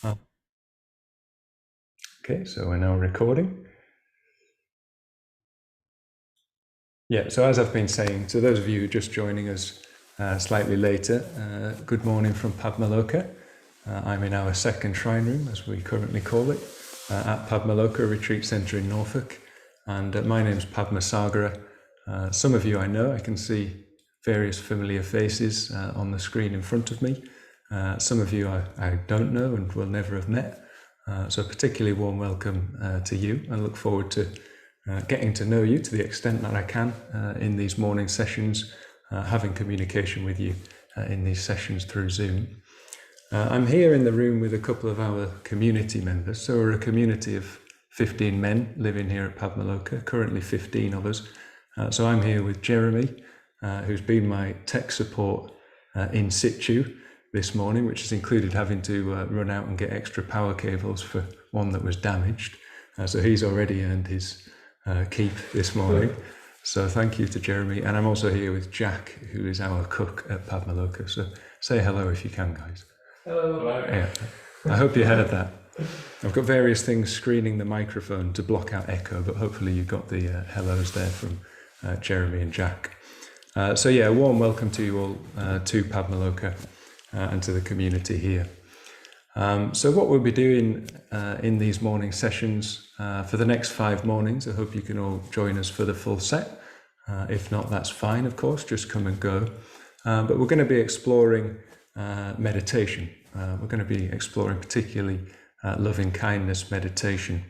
Okay, so we're now recording. Yeah, so as I've been saying, to those of you just joining us slightly later, good morning from Padmasagara. I'm in our second shrine room, as we currently call it, at Padmasagara Retreat Centre in Norfolk. And my name's Padmasagara. Some of you I know, I can see various familiar faces on the screen in front of me. Some of you I don't know and will never have met. So a particularly warm welcome to you. I look forward to getting to know you to the extent that I can in these morning sessions, having communication with you in these sessions through Zoom. I'm here in the room with a couple of our community members. So we're a community of 15 men living here at Padmasagara, currently 15 of us. So I'm here with Jeremy, who's been my tech support in situ this morning, which has included having to run out and get extra power cables for one that was damaged. So he's already earned his keep this morning. So thank you to Jeremy. And I'm also here with Jack, who is our cook at Padmasagara. So say hello if you can, guys. Hello. Yeah, I hope you heard that. I've got various things screening the microphone to block out echo, but hopefully you got the hellos there from Jeremy and Jack. So yeah, a warm welcome to you all to Padmasagara and to the community here. So what we'll be doing in these morning sessions for the next 5 mornings, I hope you can all join us for the full set. If not, that's fine, of course, just come and go. But we're going to be exploring meditation. We're going to be exploring particularly loving kindness meditation.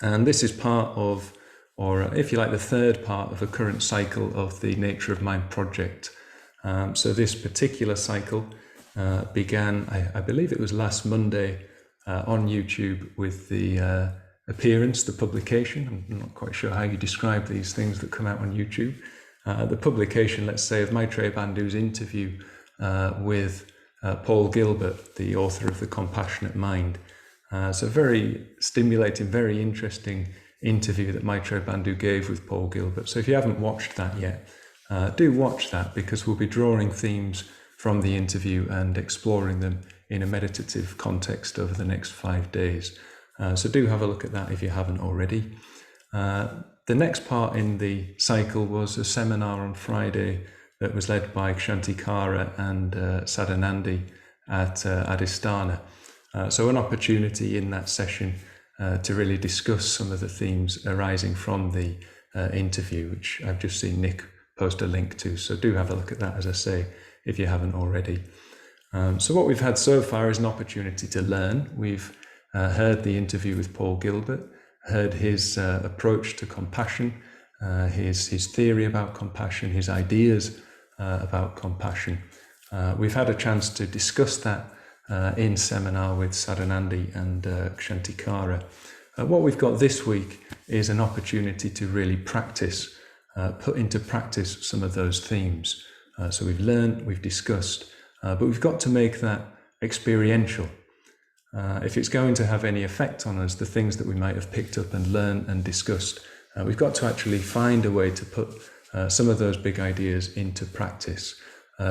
And this is part of, or if you like, the third part of a current cycle of the Nature of Mind project. So this particular cycle began, I believe it was last Monday on YouTube with the appearance, the publication. I'm not quite sure how you describe these things that come out on YouTube. The publication, let's say, of Maitreya Bandhu's interview with Paul Gilbert, the author of The Compassionate Mind. So very stimulating, very interesting interview that Maitreya Bandhu gave with Paul Gilbert. So if you haven't watched that yet, do watch that, because we'll be drawing themes from the interview and exploring them in a meditative context over the next 5 days. So do have a look at that if you haven't already. The next part in the cycle was a seminar on Friday that was led by Kshantikara and Sadhanandi at Adhisthana. So an opportunity in that session to really discuss some of the themes arising from the interview, which I've just seen Nick post a link to. So do have a look at that, as I say, if you haven't already. So what we've had so far is an opportunity to learn. We've heard the interview with Paul Gilbert, heard his approach to compassion, his theory about compassion, his ideas about compassion. We've had a chance to discuss that in seminar with Sadhanandi and Kshantikara. What we've got this week is an opportunity to really practice, put into practice some of those themes. So we've learned, we've discussed, but we've got to make that experiential. If it's going to have any effect on us, the things that we might have picked up and learned and discussed, we've got to actually find a way to put some of those big ideas into practice,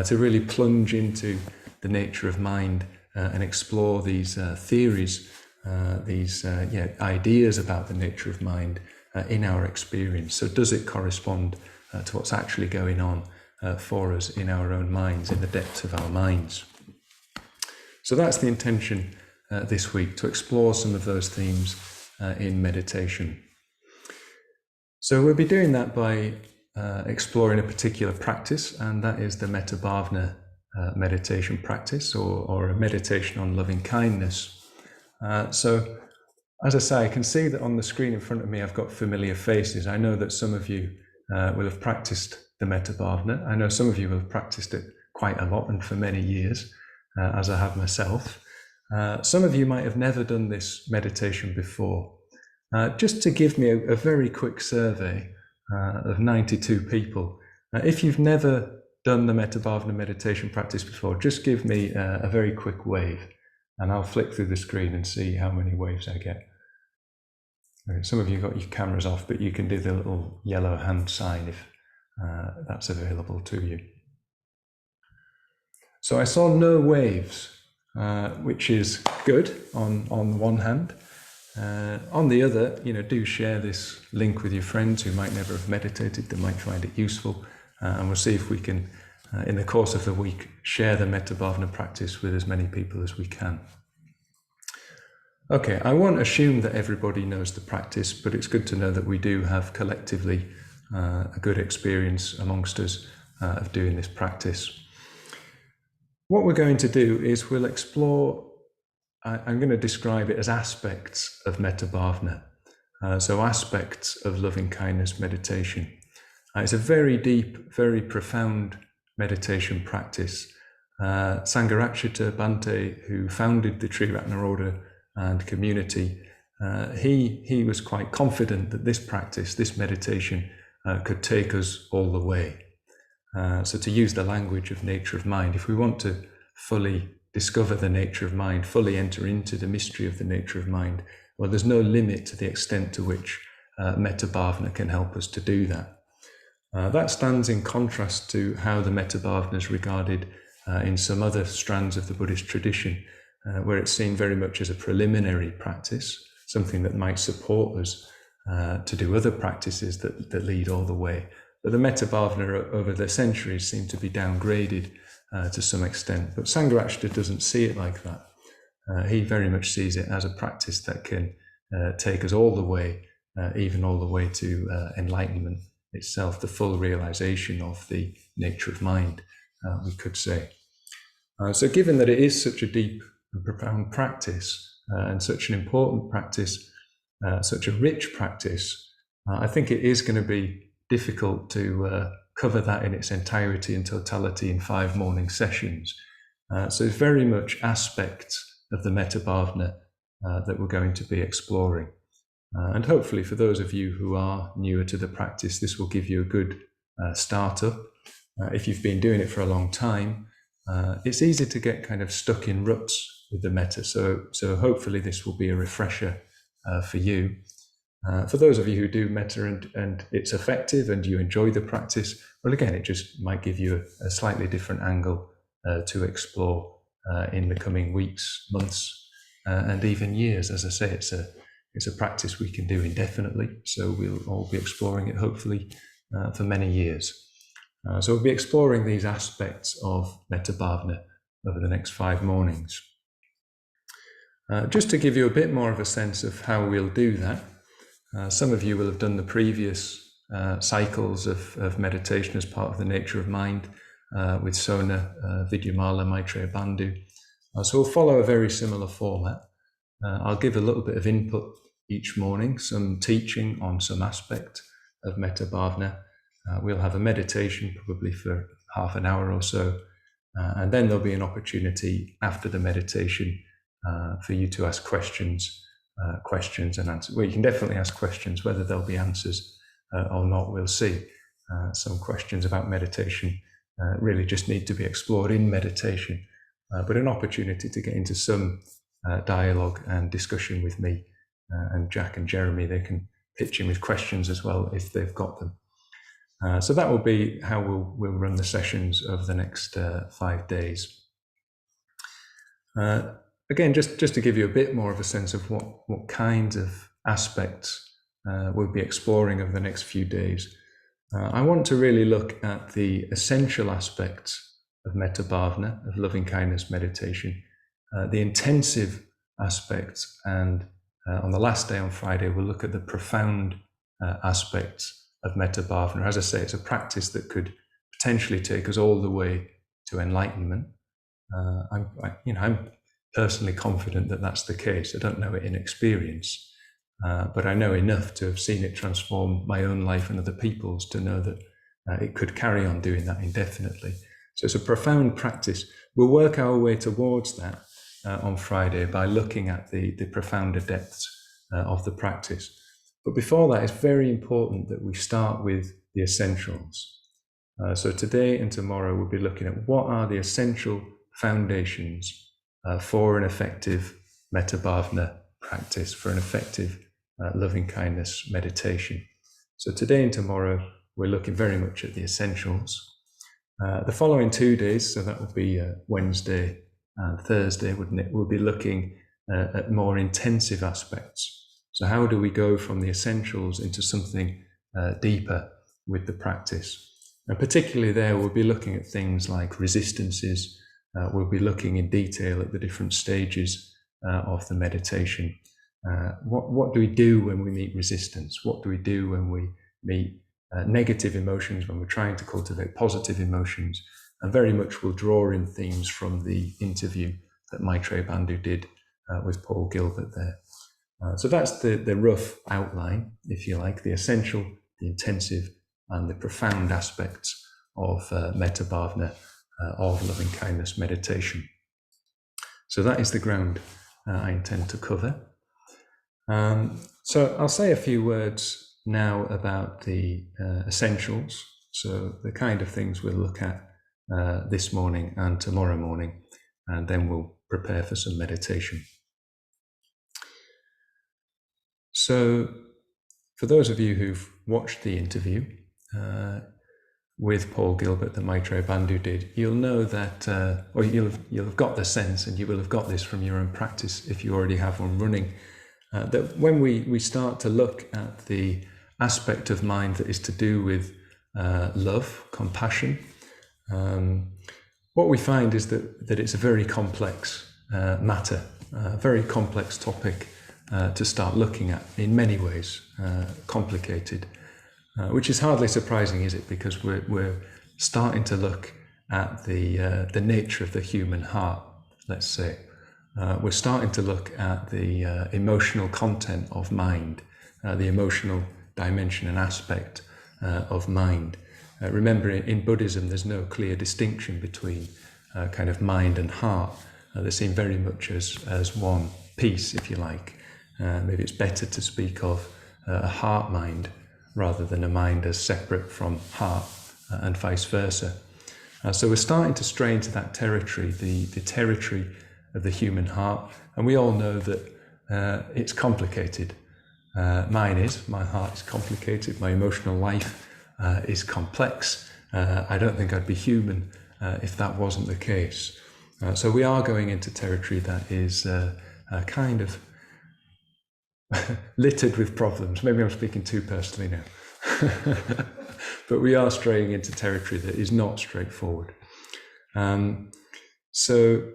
to really plunge into the nature of mind and explore these theories, these ideas about the nature of mind in our experience. So does it correspond to what's actually going on for us in our own minds, in the depths of our minds? So that's the intention this week, to explore some of those themes in meditation. So we'll be doing that by exploring a particular practice, and that is the Metta bhavana meditation practice, or a meditation on loving kindness. So as I say, I can see that on the screen in front of me I've got familiar faces. I know that some of you will have practiced the Metta bhavana. I know some of you will have practiced it quite a lot and for many years, as I have myself. Some of you might have never done this meditation before. Just to give me a very quick survey of 92 people, if you've never done the Metta bhavana meditation practice before, just give me a very quick wave, and I'll flick through the screen and see how many waves I get. Okay, some of you got your cameras off, but you can do the little yellow hand sign if that's available to you. So I saw no waves. which is good on the one hand. On the other, do share this link with your friends who might never have meditated, that might find it useful, and we'll see if we can, in the course of the week, share the Metta Bhavana practice with as many people as we can. Okay, I won't assume that everybody knows the practice, but it's good to know that we do have collectively a good experience amongst us of doing this practice. What we're going to do is we'll explore, I'm going to describe it as aspects of Metta Bhavana, so aspects of loving kindness meditation. It's a very deep, very profound meditation practice. Sangharakshita Bhante, who founded the Triratna order and community, he was quite confident that this practice, this meditation, could take us all the way. So to use the language of nature of mind, if we want to fully discover the nature of mind, fully enter into the mystery of the nature of mind, well, there's no limit to the extent to which Metta Bhavana can help us to do that. That stands in contrast to how the Metta Bhavana is regarded in some other strands of the Buddhist tradition, where it's seen very much as a preliminary practice, something that might support us to do other practices that lead all the way. But the Metta Bhavana over the centuries seem to be downgraded to some extent. But Sangharakshita doesn't see it like that. He very much sees it as a practice that can take us all the way, even all the way to enlightenment itself, the full realization of the nature of mind, we could say. So given that it is such a deep and profound practice, and such an important practice, such a rich practice, I think it is going to be difficult to cover that in its entirety and totality in 5 morning sessions. So it's very much aspects of the Metta Bhavana that we're going to be exploring. And hopefully for those of you who are newer to the practice, this will give you a good startup. If you've been doing it for a long time, it's easy to get kind of stuck in ruts with the metta. So hopefully this will be a refresher for you. For those of you who do metta and it's effective and you enjoy the practice, well, again, it just might give you a slightly different angle to explore in the coming weeks, months, and even years. As I say, it's a practice we can do indefinitely, so we'll all be exploring it hopefully for many years. So we'll be exploring these aspects of Metta Bhavana over the next 5 mornings. Just to give you a bit more of a sense of how we'll do that, some of you will have done the previous cycles of meditation as part of the nature of mind with Sona, Vidyamala, Maitreya Bandhu. So we'll follow a very similar format. I'll give a little bit of input each morning, some teaching on some aspect of Metta Bhavana. We'll have a meditation probably for half an hour or so, and then there'll be an opportunity after the meditation for you to ask questions and answers. Well, you can definitely ask questions. Whether there'll be answers or not, we'll see. Some questions about meditation really just need to be explored in meditation, but an opportunity to get into some dialogue and discussion with me and Jack and Jeremy. They can pitch in with questions as well if they've got them. So that will be how we'll run the sessions over the next 5 days. Again, just to give you a bit more of a sense of what kinds of aspects we'll be exploring over the next few days, I want to really look at the essential aspects of Metta Bhavana, of loving kindness meditation, the intensive aspects, and on the last day on Friday, we'll look at the profound aspects of Metta Bhavana. As I say, it's a practice that could potentially take us all the way to enlightenment. I'm personally confident that that's the case. I don't know it in experience, but I know enough to have seen it transform my own life and other people's to know that it could carry on doing that indefinitely. So it's a profound practice. We'll work our way towards that on Friday by looking at the profounder depths of the practice. But before that, it's very important that we start with the essentials. So today and tomorrow, we'll be looking at what are the essential foundations for an effective Metta Bhavana practice, for an effective loving kindness meditation. So today and tomorrow, we're looking very much at the essentials. The following 2 days, so that will be Wednesday and Thursday, wouldn't it? We'll be looking at more intensive aspects. So how do we go from the essentials into something deeper with the practice? And particularly there, we'll be looking at things like resistances. We'll be looking in detail at the different stages of the meditation. What do we do when we meet resistance? What do we do when we meet negative emotions, when we're trying to cultivate positive emotions? And very much we'll draw in themes from the interview that Maitreya Bandhu did with Paul Gilbert there. So that's the rough outline, if you like, the essential, the intensive, and the profound aspects of metta bhavana, of loving kindness meditation. So that is the ground I intend to cover. So I'll say a few words now about the essentials, so the kind of things we'll look at this morning and tomorrow morning, and then we'll prepare for some meditation. So for those of you who've watched the interview with Paul Gilbert that Maitreya Bandhu did, you'll know that, or you'll have got the sense, and you will have got this from your own practice if you already have one running, that when we start to look at the aspect of mind that is to do with love, compassion, what we find is that it's a very complex matter, a very complex topic to start looking at in many ways, complicated, which is hardly surprising, is it? Because we're starting to look at the nature of the human heart, let's say. We're starting to look at the emotional content of mind, the emotional dimension and aspect of mind. Remember, in Buddhism, there's no clear distinction between kind of mind and heart. They seem very much as one piece, if you like. Maybe it's better to speak of a heart-mind rather than a mind as separate from heart, and vice versa. So we're starting to stray into that territory, the territory of the human heart, and we all know that it's complicated. My heart is complicated, my emotional life is complex. I don't think I'd be human if that wasn't the case. So we are going into territory that is kind of littered with problems. Maybe I'm speaking too personally now. But we are straying into territory that is not straightforward. So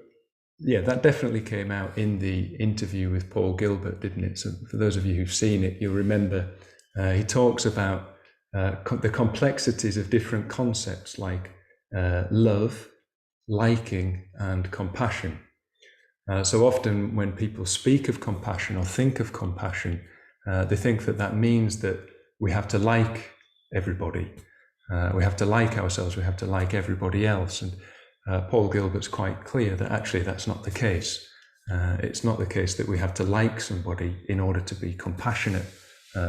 yeah, that definitely came out in the interview with Paul Gilbert, didn't it? So for those of you who've seen it, you'll remember he talks about the complexities of different concepts like love, liking, and compassion. So often when people speak of compassion or think of compassion, they think that means that we have to like everybody. We have to like ourselves, we have to like everybody else. And Paul Gilbert's quite clear that actually that's not the case. It's not the case that we have to like somebody in order to be compassionate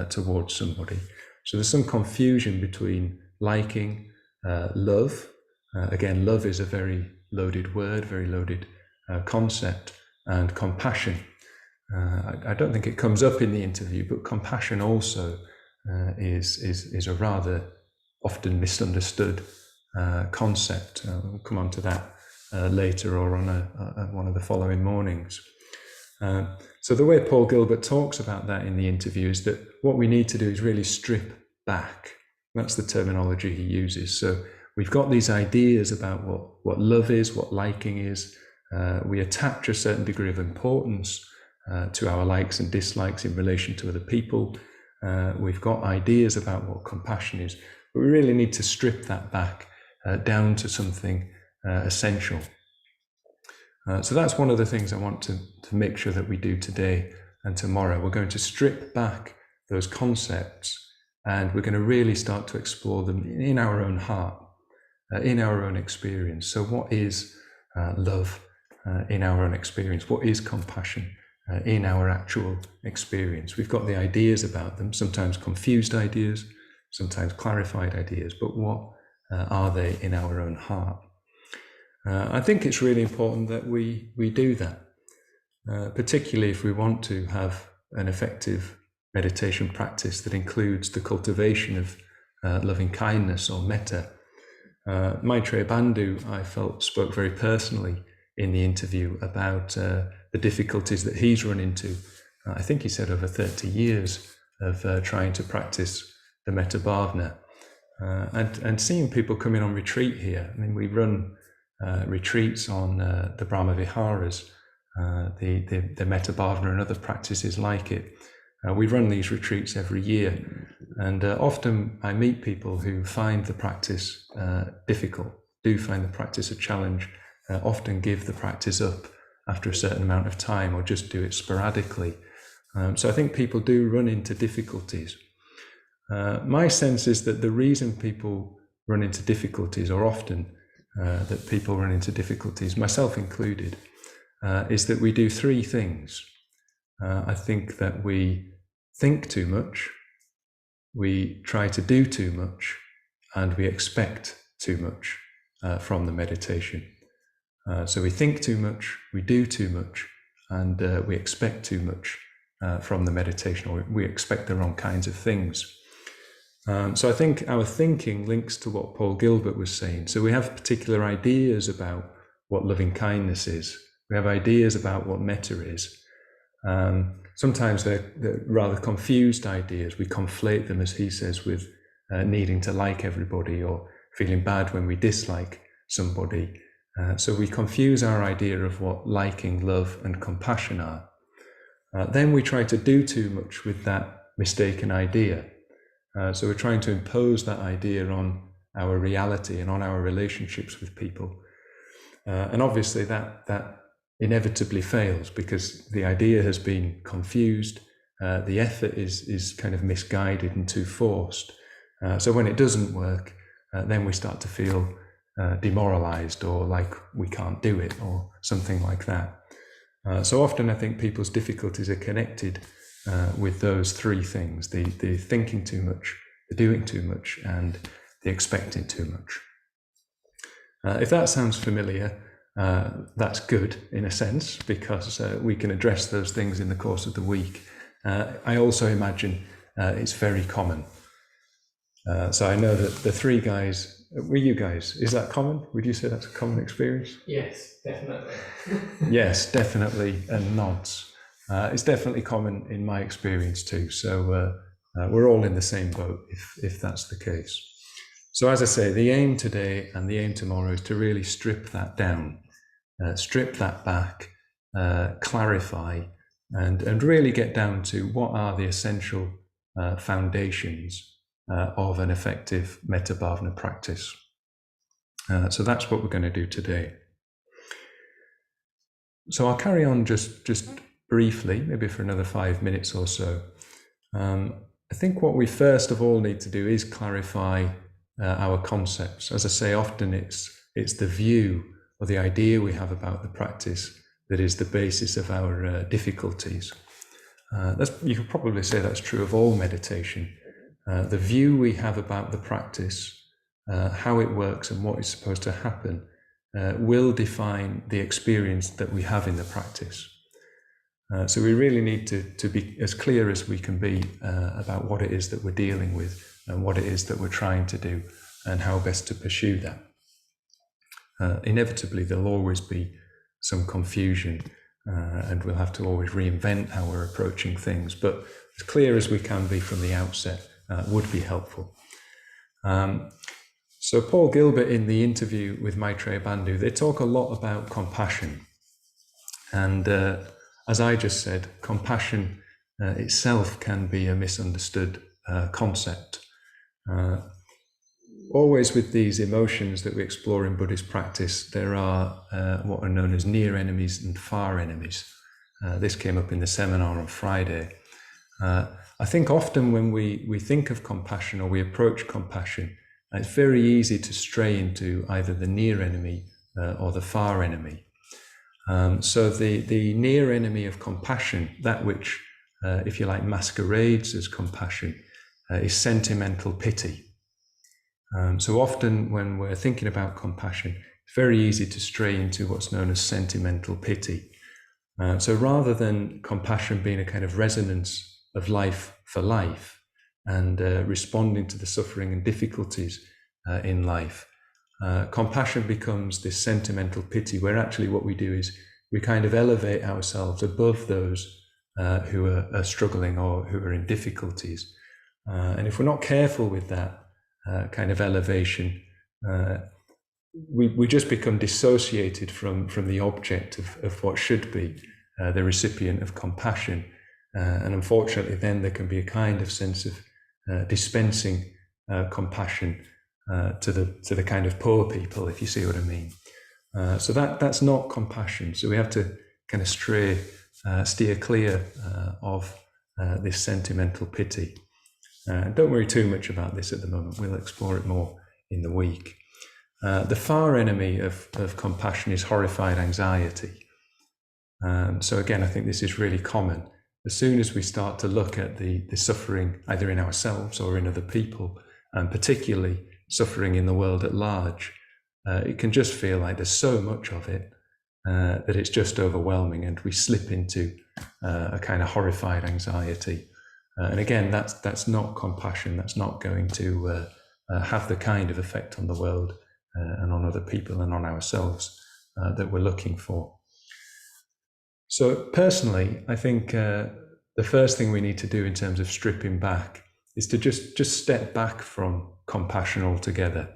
towards somebody. So there's some confusion between liking, love. Again, love is a very loaded word, very loaded concept, and compassion. I don't think it comes up in the interview, but compassion also is a rather often misunderstood concept. We'll come on to that later or on one of the following mornings. So the way Paul Gilbert talks about that in the interview is that what we need to do is really strip back. That's the terminology he uses. So we've got these ideas about what love is, what liking is. We attach a certain degree of importance to our likes and dislikes in relation to other people. We've got ideas about what compassion is, but we really need to strip that back down to something essential. So that's one of the things I want to make sure that we do today and tomorrow. We're going to strip back those concepts, and we're going to really start to explore them in our own heart, in our own experience. So what is love in our own experience? What is compassion in our actual experience? We've got the ideas about them, sometimes confused ideas, sometimes clarified ideas, but what are they in our own heart? I think it's really important that we do that, particularly if we want to have an effective meditation practice that includes the cultivation of loving kindness or metta. Maitreya Bandhu, I felt, spoke very personally in the interview about the difficulties that he's run into. I think he said over 30 years of trying to practice the Metta bhavana, and seeing people come in on retreat here. I mean, we run retreats on the Brahma Viharas, the Metta bhavana and other practices like it. We run these retreats every year, and often I meet people who find the practice difficult, do find the practice a challenge, often give the practice up after a certain amount of time or just do it sporadically. So I think people do run into difficulties. My sense is that the reason people run into difficulties, or often that people run into difficulties, myself included, is that we do three things. I think that we think too much, we try to do too much, and we expect too much from the meditation. So we think too much, we do too much, and we expect too much from the meditation, or we expect the wrong kinds of things. So I think our thinking links to what Paul Gilbert was saying. So we have particular ideas about what loving kindness is. We have ideas about what metta is. Sometimes they're rather confused ideas. We conflate them, as he says, with needing to like everybody or feeling bad when we dislike somebody. So we confuse our idea of what liking, love, and compassion are. Then we try to do too much with that mistaken idea. So we're trying to impose that idea on our reality and on our relationships with people. And obviously that inevitably fails because the idea has been confused, the effort is kind of misguided and too forced. So when it doesn't work, then we start to feel demoralized or like we can't do it or something like that. So often I think people's difficulties are connected with those three things, the thinking too much, the doing too much, and the expecting too much. If that sounds familiar, that's good in a sense, because we can address those things in the course of the week. I also imagine it's very common. So I know that the three guys, were you guys, is that common? Would you say that's a common experience? Yes, definitely. Yes, definitely, and nods. It's definitely common in my experience too. So we're all in the same boat if that's the case. So as I say, the aim today and the aim tomorrow is to really strip that down, strip that back, clarify, and really get down to what are the essential foundations of an effective Metta bhavana practice. So that's what we're going to do today. So I'll carry on just briefly, maybe for another 5 minutes or so. I think what we first of all need to do is clarify our concepts. As I say, often it's the view or the idea we have about the practice that is the basis of our difficulties. You could probably say that's true of all meditation. The view we have about the practice, how it works and what is supposed to happen, will define the experience that we have in the practice. So we really need to be as clear as we can be about what it is that we're dealing with and what it is that we're trying to do and how best to pursue that. Inevitably, there'll always be some confusion and we'll have to always reinvent how we're approaching things, but as clear as we can be from the outset would be helpful. So Paul Gilbert, in the interview with Maitreya Bandhu, they talk a lot about compassion. And as I just said, compassion itself can be a misunderstood concept. Always with these emotions that we explore in Buddhist practice, there are what are known as near enemies and far enemies. This came up in the seminar on Friday. I think often when we think of compassion or we approach compassion, it's very easy to stray into either the near enemy or the far enemy. So the near enemy of compassion, that which, if you like, masquerades as compassion, is sentimental pity. So often when we're thinking about compassion, it's very easy to stray into what's known as sentimental pity. So rather than compassion being a kind of resonance of life for life and responding to the suffering and difficulties in life, compassion becomes this sentimental pity, where actually what we do is we kind of elevate ourselves above those who are struggling or who are in difficulties. And if we're not careful with that kind of elevation, we just become dissociated from the object of what should be the recipient of compassion. And unfortunately, then there can be a kind of sense of dispensing compassion to the kind of poor people, if you see what I mean. So that's not compassion. So we have to kind of steer clear of this sentimental pity. Don't worry too much about this at the moment. We'll explore it more in the week. The far enemy of compassion is horrified anxiety. So again, I think this is really common. As soon as we start to look at the suffering either in ourselves or in other people, and particularly suffering in the world at large, it can just feel like there's so much of it that it's just overwhelming, and we slip into a kind of horrified anxiety. And again, that's not compassion. That's not going to have the kind of effect on the world and on other people and on ourselves that we're looking for. So personally, I think the first thing we need to do in terms of stripping back is to just step back from compassion altogether.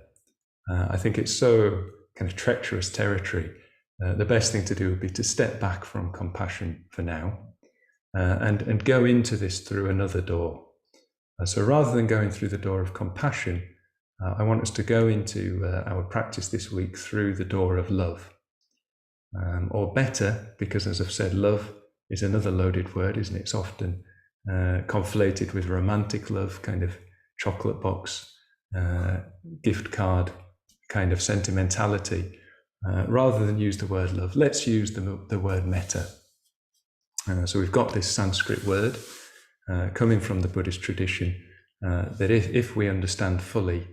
I think it's so kind of treacherous territory. The best thing to do would be to step back from compassion for now and go into this through another door. So rather than going through the door of compassion, I want us to go into our practice this week through the door of love. Or better, because as I've said, love is another loaded word, isn't it? It's often conflated with romantic love, kind of chocolate box, gift card kind of sentimentality. Rather than use the word love, let's use the word metta. So we've got this Sanskrit word coming from the Buddhist tradition that if we understand fully,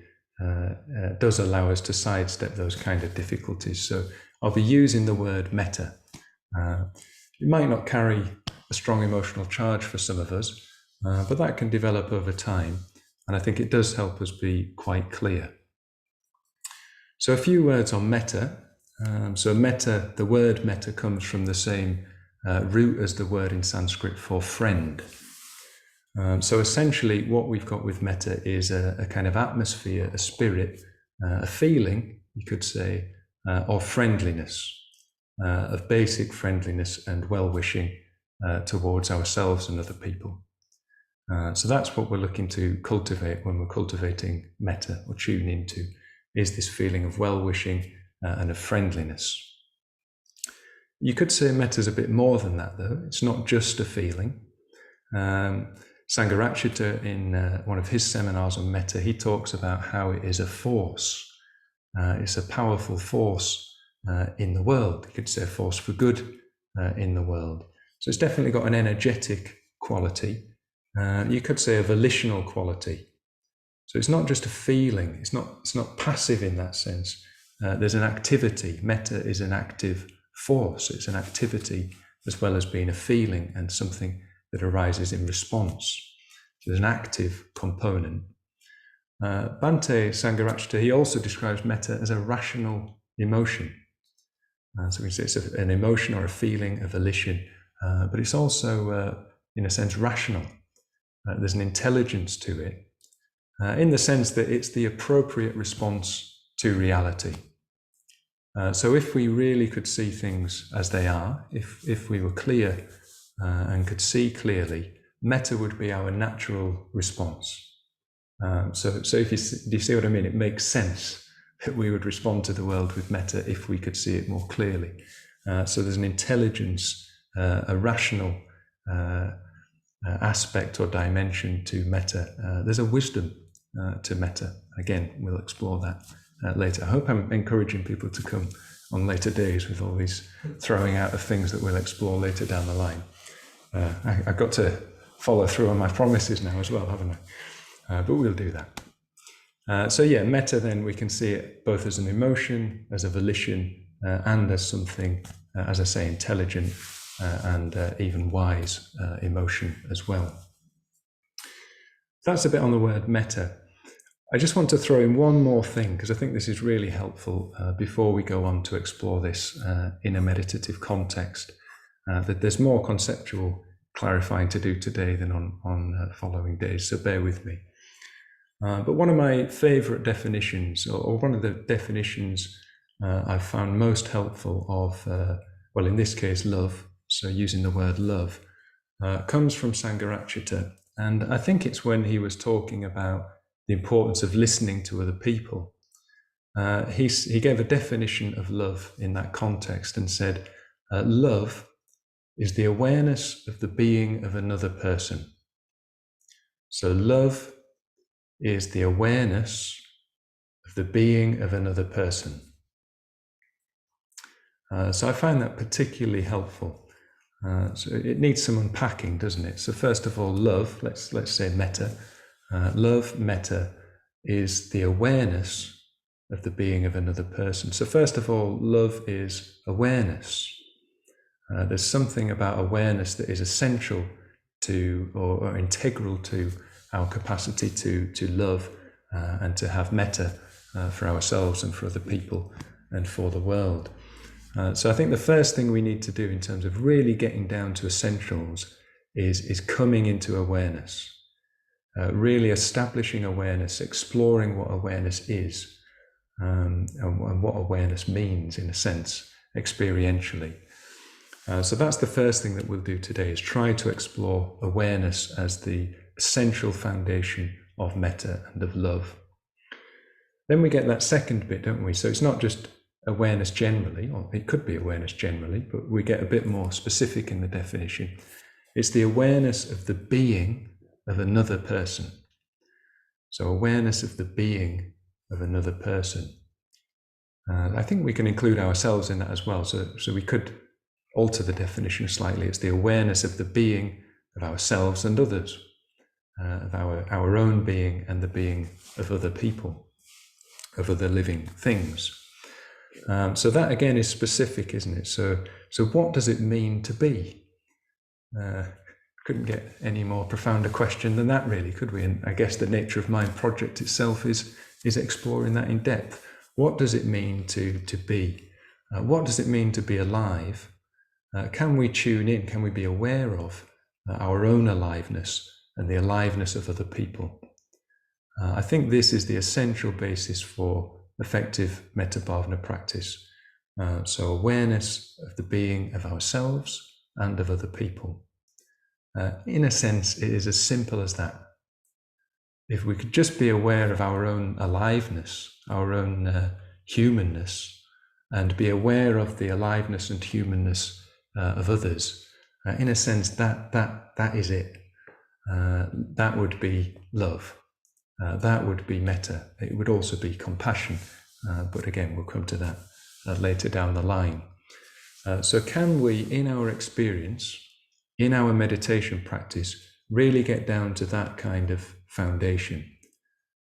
does allow us to sidestep those kind of difficulties. So I'll be using the word metta. It might not carry a strong emotional charge for some of us, but that can develop over time. And I think it does help us be quite clear. So a few words on metta. So metta, the word metta comes from the same root as the word in Sanskrit for friend. So essentially what we've got with metta is a kind of atmosphere, a spirit, a feeling, you could say, of friendliness, of basic friendliness and well-wishing towards ourselves and other people. So that's what we're looking to cultivate when we're cultivating metta, or tune into, is this feeling of well-wishing and of friendliness. You could say metta is a bit more than that, though. It's not just a feeling. Sangharakshita, in one of his seminars on metta, he talks about how it is a force. It's a powerful force in the world. You could say a force for good in the world. So it's definitely got an energetic quality. You could say a volitional quality. So it's not just a feeling. It's not passive in that sense. There's an activity. Metta is an active force. It's an activity as well as being a feeling and something that arises in response. So there's an active component. Bhante Sangharakshita, he also describes metta as a rational emotion. So we say it's an emotion or a feeling, a volition, but it's also, in a sense, rational. There's an intelligence to it, in the sense that it's the appropriate response to reality. So if we really could see things as they are, if we were clear and could see clearly, metta would be our natural response. So if do you see what I mean? It makes sense that we would respond to the world with metta if we could see it more clearly. So there's an intelligence, a rational aspect or dimension to metta. There's a wisdom to metta. Again, we'll explore that later. I hope I'm encouraging people to come on later days with all these throwing out of things that we'll explore later down the line. I've got to follow through on my promises now as well, haven't I? But we'll do that. So yeah, metta, then we can see it both as an emotion, as a volition, and as something, as I say, intelligent and even wise emotion as well. That's a bit on the word metta. I just want to throw in one more thing, because I think this is really helpful before we go on to explore this in a meditative context, that there's more conceptual clarifying to do today than on following days, so bear with me. But one of my favorite definitions, or one of the definitions I've found most helpful of, well, in this case, love, so using the word love, comes from Sangharakshita. And I think it's when he was talking about the importance of listening to other people. He gave a definition of love in that context and said, love is the awareness of the being of another person. So love is the awareness of the being of another person. So I find that particularly helpful. So it needs some unpacking, doesn't it? So first of all, love, let's say metta. Love, metta, is the awareness of the being of another person. So first of all, love is awareness. There's something about awareness that is essential to, or integral to, our capacity to love and to have metta for ourselves and for other people and for the world. So I think the first thing we need to do in terms of really getting down to essentials is coming into awareness. Really establishing awareness, exploring what awareness is, and what awareness means, in a sense, experientially. So that's the first thing that we'll do today, is try to explore awareness as the essential foundation of metta and of love. Then we get that second bit, don't we? So it's not just awareness generally, or it could be awareness generally, but we get a bit more specific in the definition. It's the awareness of the being of another person. So awareness of the being of another person. I think we can include ourselves in that as well. So we could alter the definition slightly. It's the awareness of the being of ourselves and others, of our own being and the being of other people, of other living things. So that again is specific, isn't it? So what does it mean to be? Couldn't get any more profound a question than that, really, could we? And I guess the Nature of Mind project itself is exploring that in depth. What does it mean to be? What does it mean to be alive? Can we tune in? Can we be aware of our own aliveness and the aliveness of other people? I think this is the essential basis for effective metta bhavana practice. So awareness of the being of ourselves and of other people. In a sense, it is as simple as that. If we could just be aware of our own aliveness, our own humanness, and be aware of the aliveness and humanness of others, in a sense, that is it. That would be love. That would be metta. It would also be compassion. But again, we'll come to that later down the line. So can we, in our experience, in our meditation practice, really get down to that kind of foundation?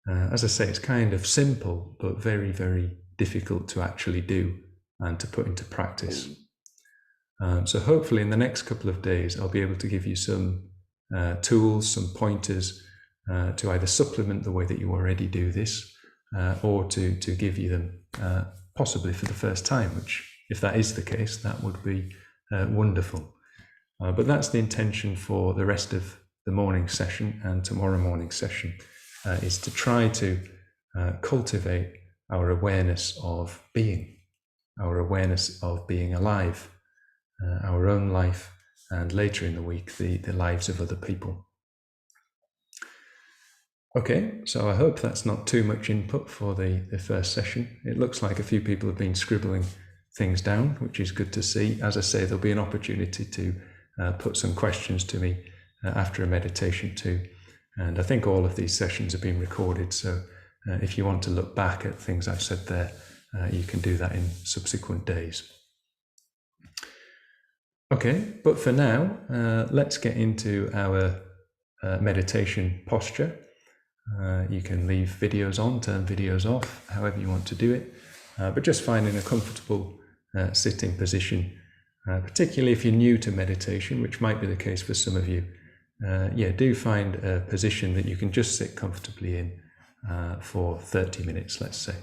As I say, it's kind of simple, but very, very difficult to actually do and to put into practice. So hopefully in the next couple of days, I'll be able to give you some tools, some pointers to either supplement the way that you already do this, or to give you them possibly for the first time, which, if that is the case, that would be wonderful. But that's the intention for the rest of the morning session and tomorrow morning session, is to try to cultivate our awareness of being, our awareness of being alive, our own life, and later in the week, the lives of other people. Okay, so I hope that's not too much input for the first session. It looks like a few people have been scribbling things down, which is good to see. As I say, there'll be an opportunity to put some questions to me after a meditation too. And I think all of these sessions have been recorded, so if you want to look back at things I've said there, you can do that in subsequent days. Okay, but for now, let's get into our meditation posture. You can leave videos on, turn videos off, however you want to do it, but just finding a comfortable sitting position, particularly if you're new to meditation, which might be the case for some of you. Do find a position that you can just sit comfortably in, for 30 minutes, let's say.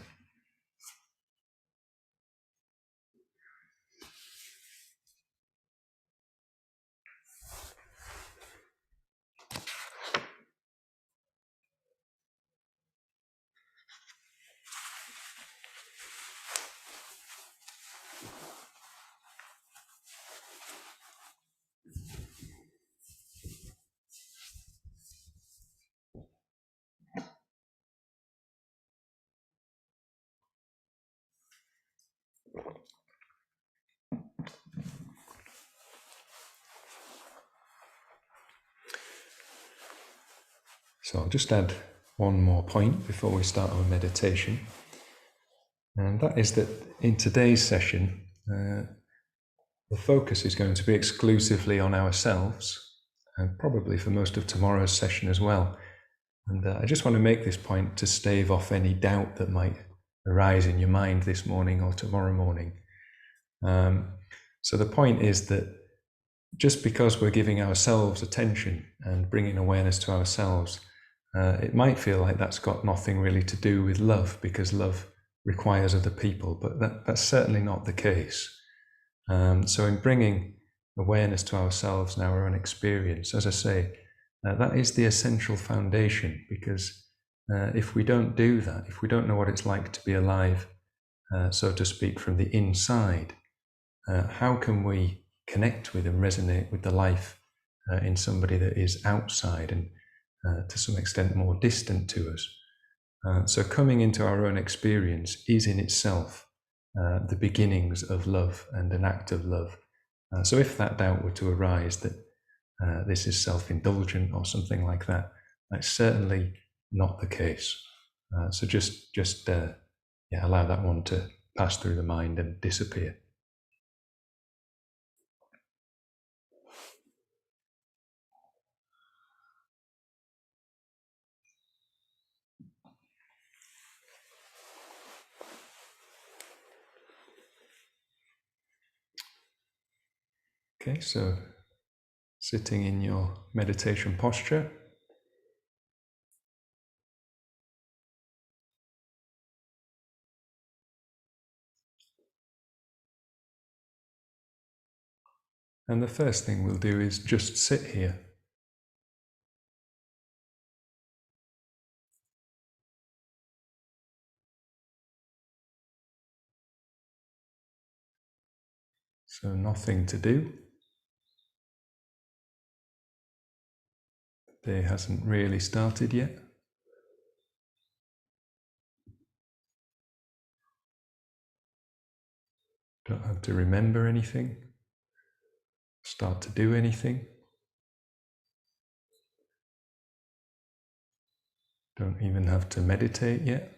So I'll just add one more point before we start our meditation. And that is that in today's session, the focus is going to be exclusively on ourselves, and probably for most of tomorrow's session as well. And I just want to make this point to stave off any doubt that might arise in your mind this morning or tomorrow morning. So the point is that just because we're giving ourselves attention and bringing awareness to ourselves, it might feel like that's got nothing really to do with love, because love requires other people, but that's certainly not the case. So in bringing awareness to ourselves and our own experience, as I say, that is the essential foundation, because if we don't do that, if we don't know what it's like to be alive, so to speak, from the inside, how can we connect with and resonate with the life in somebody that is outside and to some extent more distant to us? So coming into our own experience is in itself the beginnings of love and an act of love. So if that doubt were to arise that this is self-indulgent or something like that, that's certainly not the case. So just allow that one to pass through the mind and disappear. Okay, so sitting in your meditation posture. And the first thing we'll do is just sit here. So nothing to do. The day hasn't really started yet. Don't have to remember anything, start to do anything. Don't even have to meditate yet.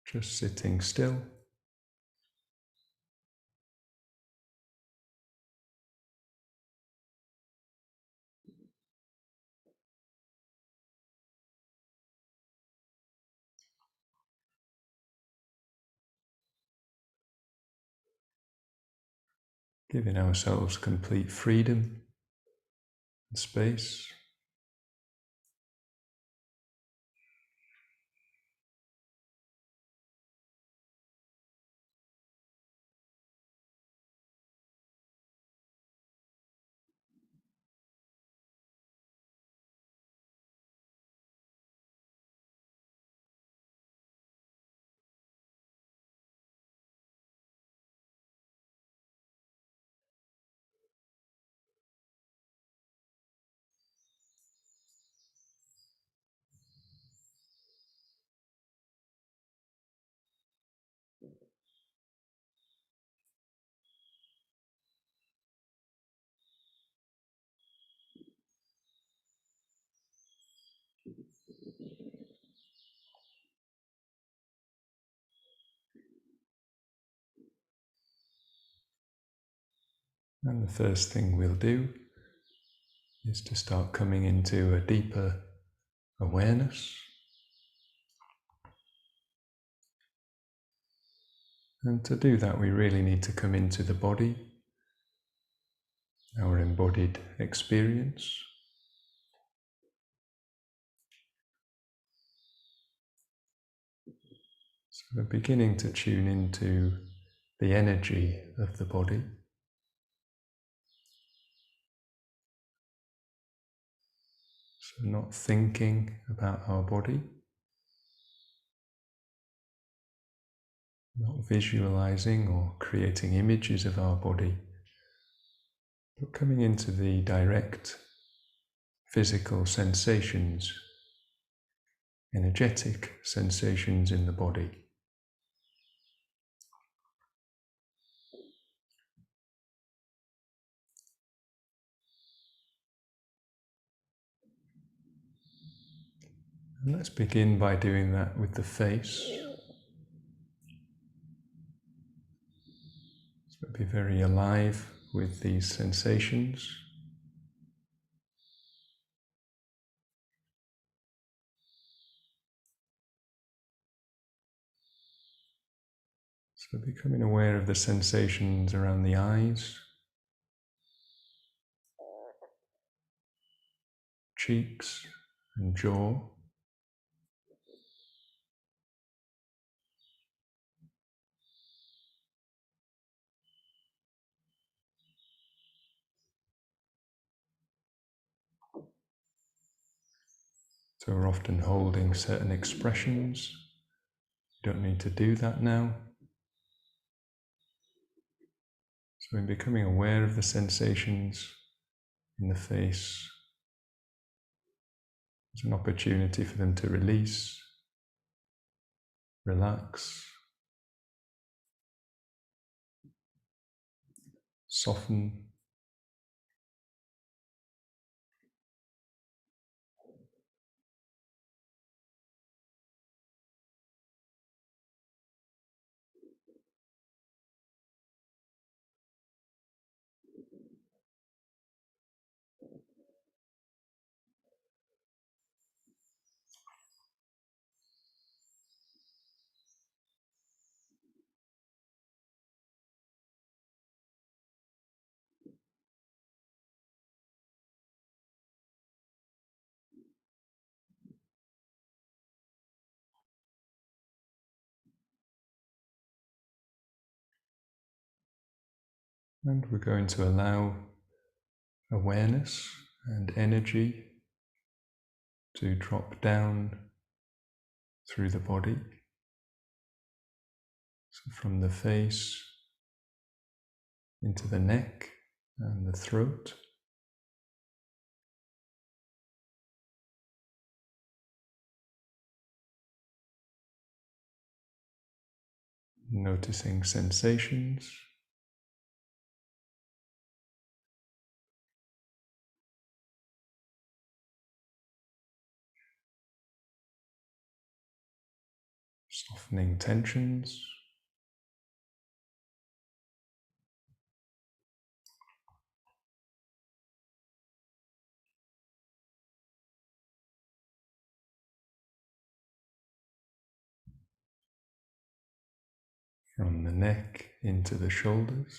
Just sitting still. Giving ourselves complete freedom and space. And the first thing we'll do is to start coming into a deeper awareness. And to do that, we really need to come into the body. our embodied experience. So we're beginning to tune into the energy of the body. So not thinking about our body, not visualizing or creating images of our body, but coming into the direct physical sensations, energetic sensations in the body. And let's begin by doing that with the face. So be very alive with these sensations. So becoming aware of the sensations around the eyes, cheeks and jaw. So we're often holding certain expressions. You don't need to do that now. So in becoming aware of the sensations in the face, there's an opportunity for them to release, relax, soften. And we're going to allow awareness and energy to drop down through the body. So from the face into the neck and the throat. Noticing sensations. Softening tensions. From the neck into the shoulders.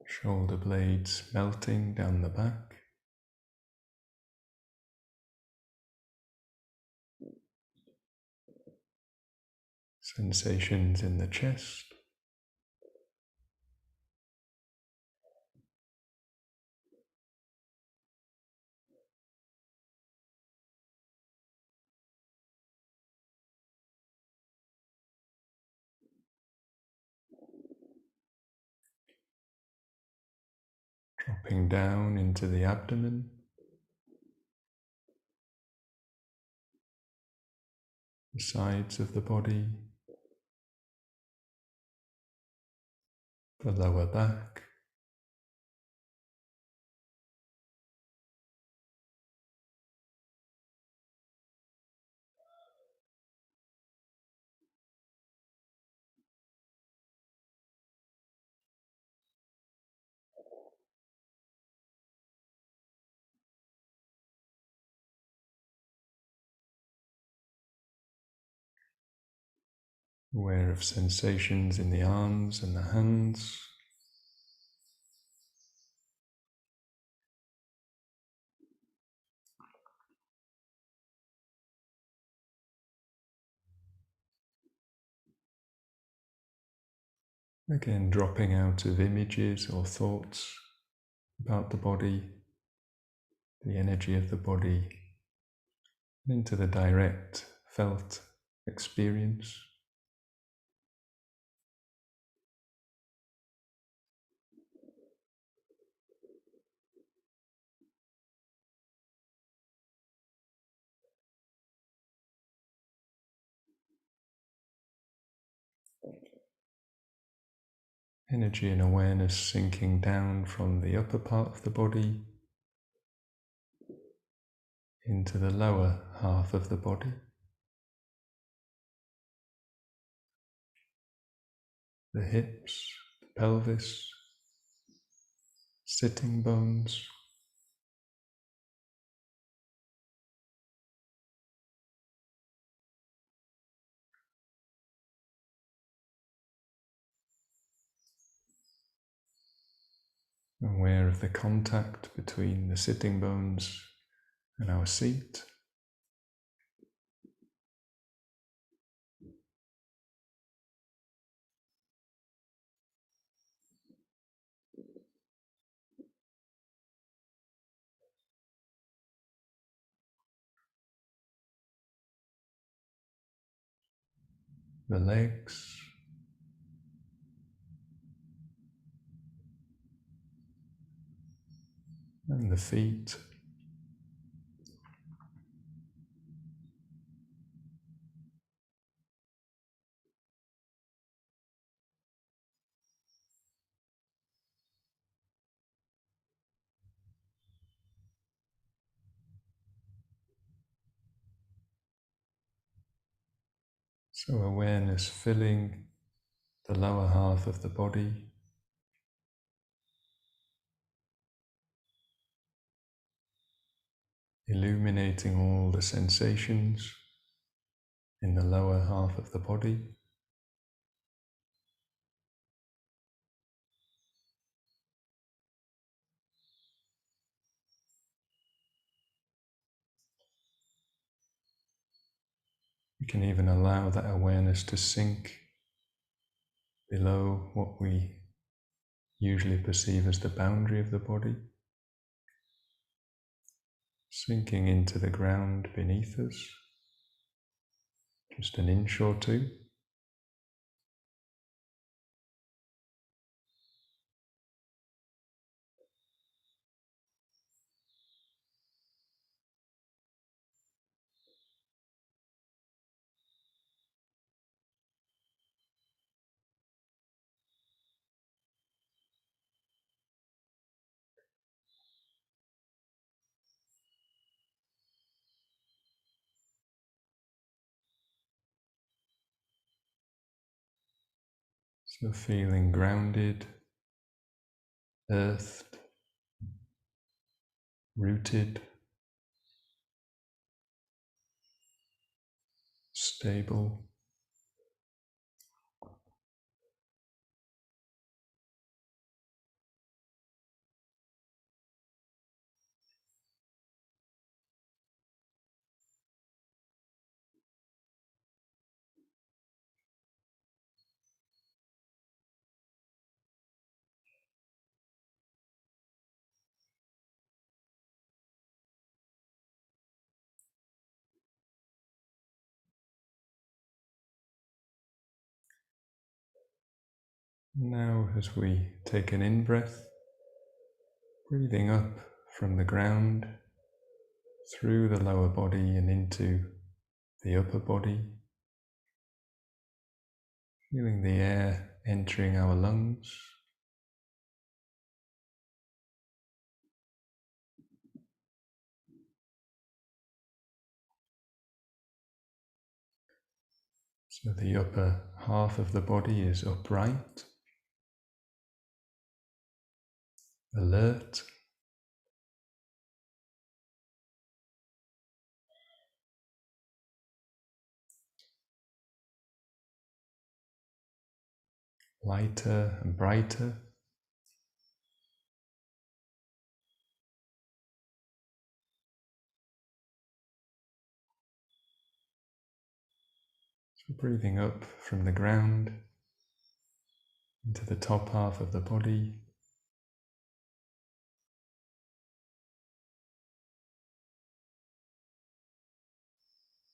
Shoulder blades melting down the back. Sensations in the chest. Dropping down into the abdomen. The sides of the body. The lower back. aware of sensations in the arms and the hands. Again, dropping out of images or thoughts about the body, the energy of the body, into the direct felt experience. Energy and awareness sinking down from the upper part of the body into the lower half of the body. The hips, the pelvis, sitting bones. Aware of the contact between the sitting bones and our seat. The legs, and the feet. So awareness filling the lower half of the body, illuminating all the sensations in the lower half of the body. We can even allow that awareness to sink below what we usually perceive as the boundary of the body, sinking into the ground beneath us, just an inch or two. So feeling grounded, earthed, rooted, stable. Now, as we take an in-breath, breathing up from the ground, through the lower body and into the upper body, feeling the air entering our lungs, so the upper half of the body is upright, alert, lighter and brighter. So breathing up from the ground into the top half of the body.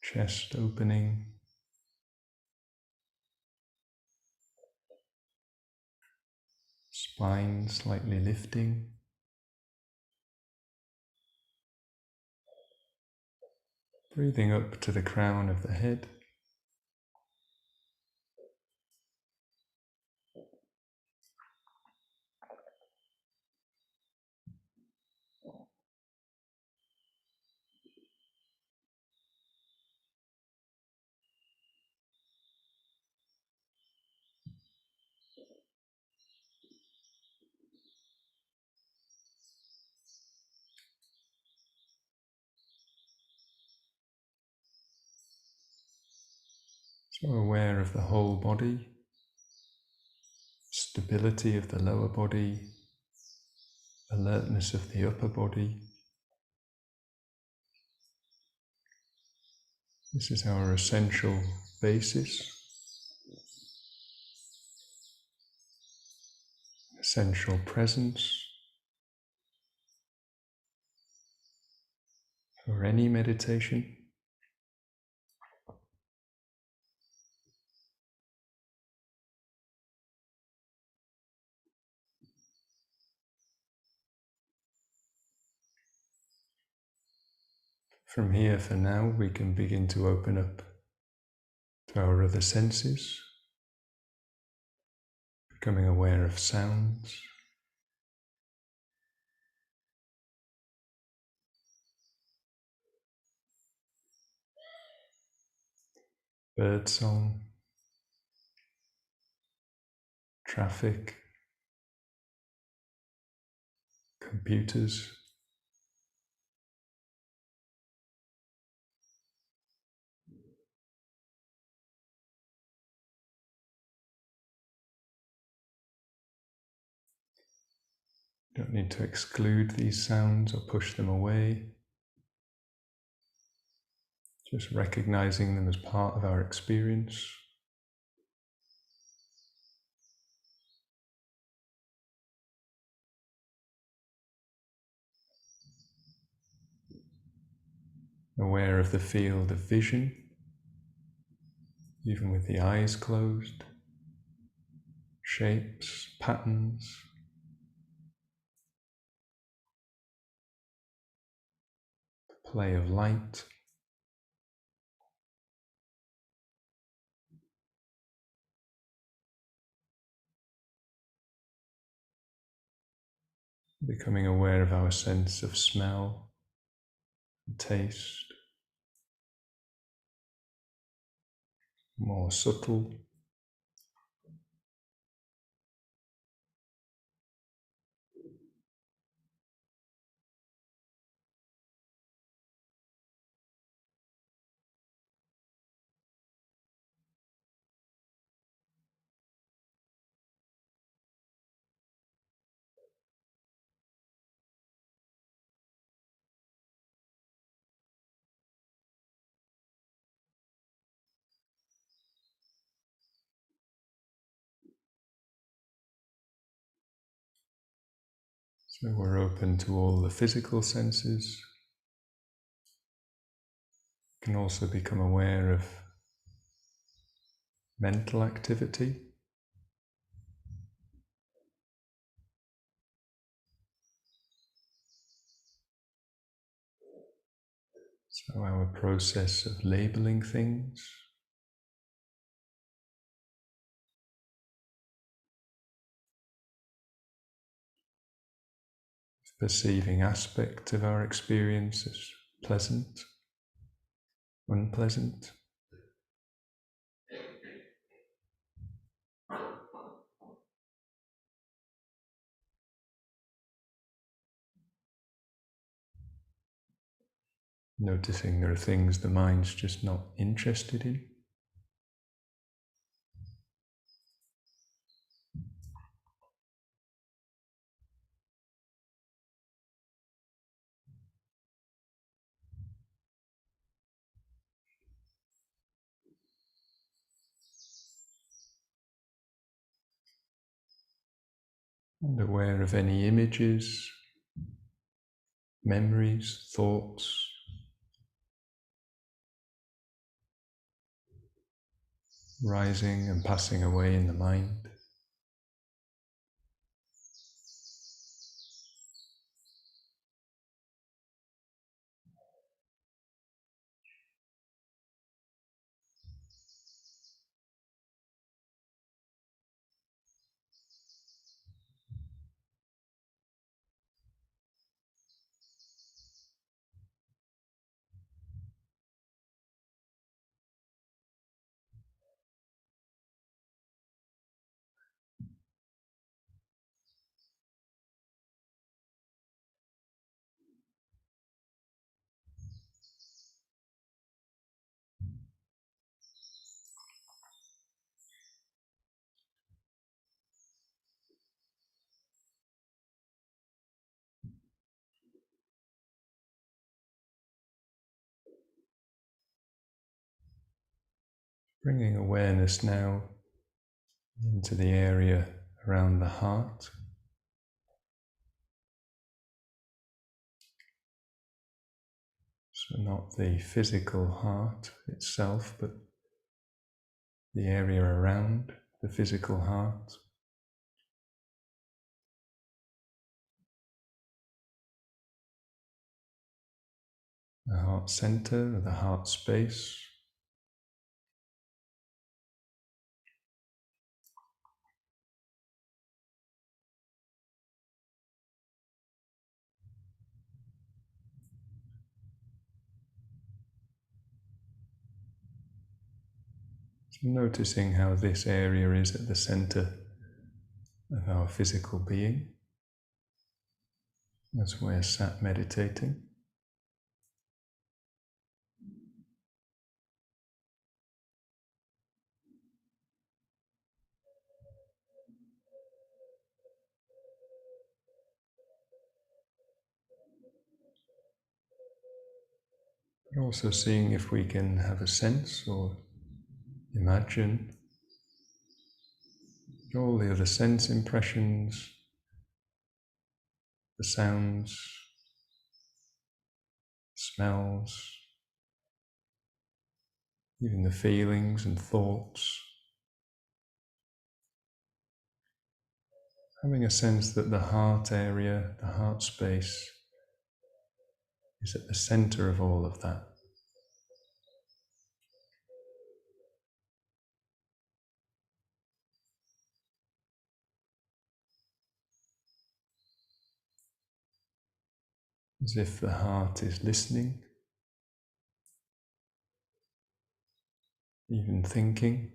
Chest opening. Spine slightly lifting. Breathing up to the crown of the head. So aware of the whole body, stability of the lower body, alertness of the upper body. This is our essential basis, essential presence for any meditation. From here, for now, we can begin to open up to our other senses, becoming aware of sounds, birdsong, traffic, computers. You don't need to exclude these sounds or push them away. Just recognizing them as part of our experience. Aware of the field of vision, even with the eyes closed, shapes, patterns, the play of light. Becoming aware of our sense of smell and taste, more subtle. So we're open to all the physical senses. Can also become aware of mental activity. So our process of labeling things, perceiving aspects of our experience as pleasant, unpleasant. Noticing there are things the mind's just not interested in. and aware of any images, memories, thoughts, rising and passing away in the mind. Bringing awareness now into the area around the heart. So not the physical heart itself, but the area around the physical heart. The heart center, or the heart space. So noticing how this area is at the center of our physical being as we're sat meditating. But also seeing if we can have a sense or imagine all the other sense impressions, the sounds, smells, even the feelings and thoughts. Having a sense that the heart area, the heart space, is at the center of all of that. As if the heart is listening, even thinking.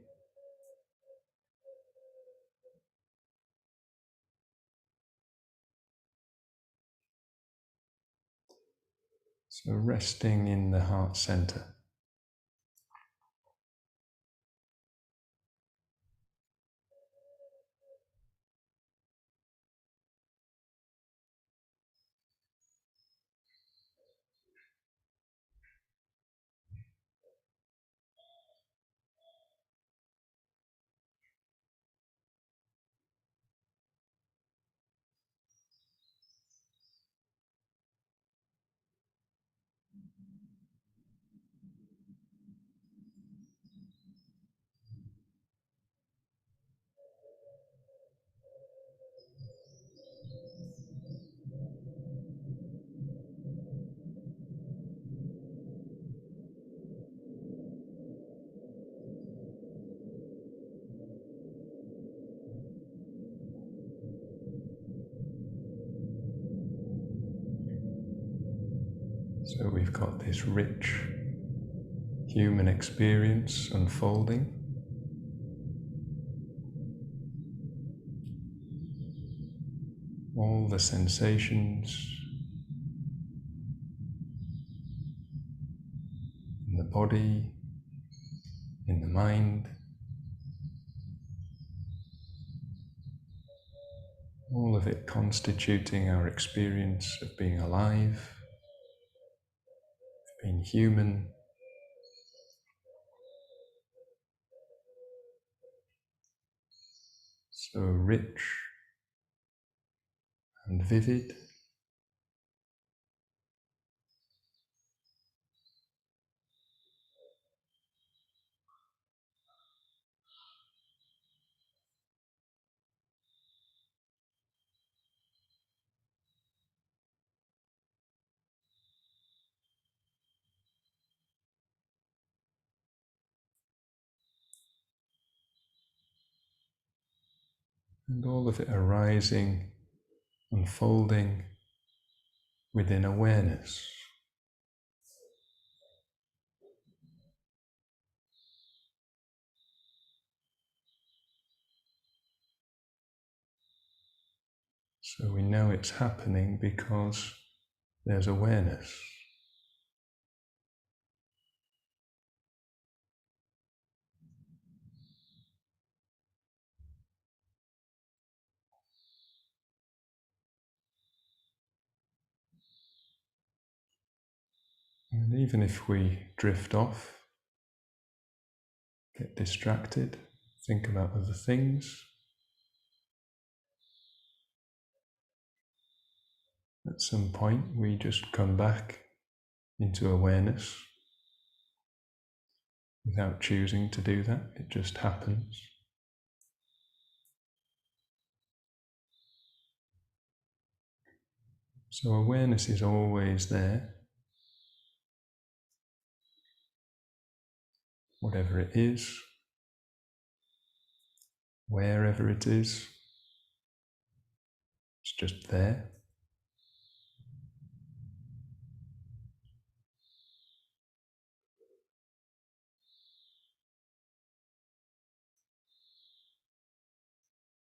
So resting in the heart center. So we've got this rich human experience unfolding. All the sensations in the body, in the mind, all of it constituting our experience of being alive, of being human. So rich and vivid. And all of it arising, unfolding within awareness. So we know it's happening because there's awareness. And even if we drift off, get distracted, think about other things, at some point we just come back into awareness without choosing to do that. It just happens. So awareness is always there, whatever it is, wherever it is, it's just there.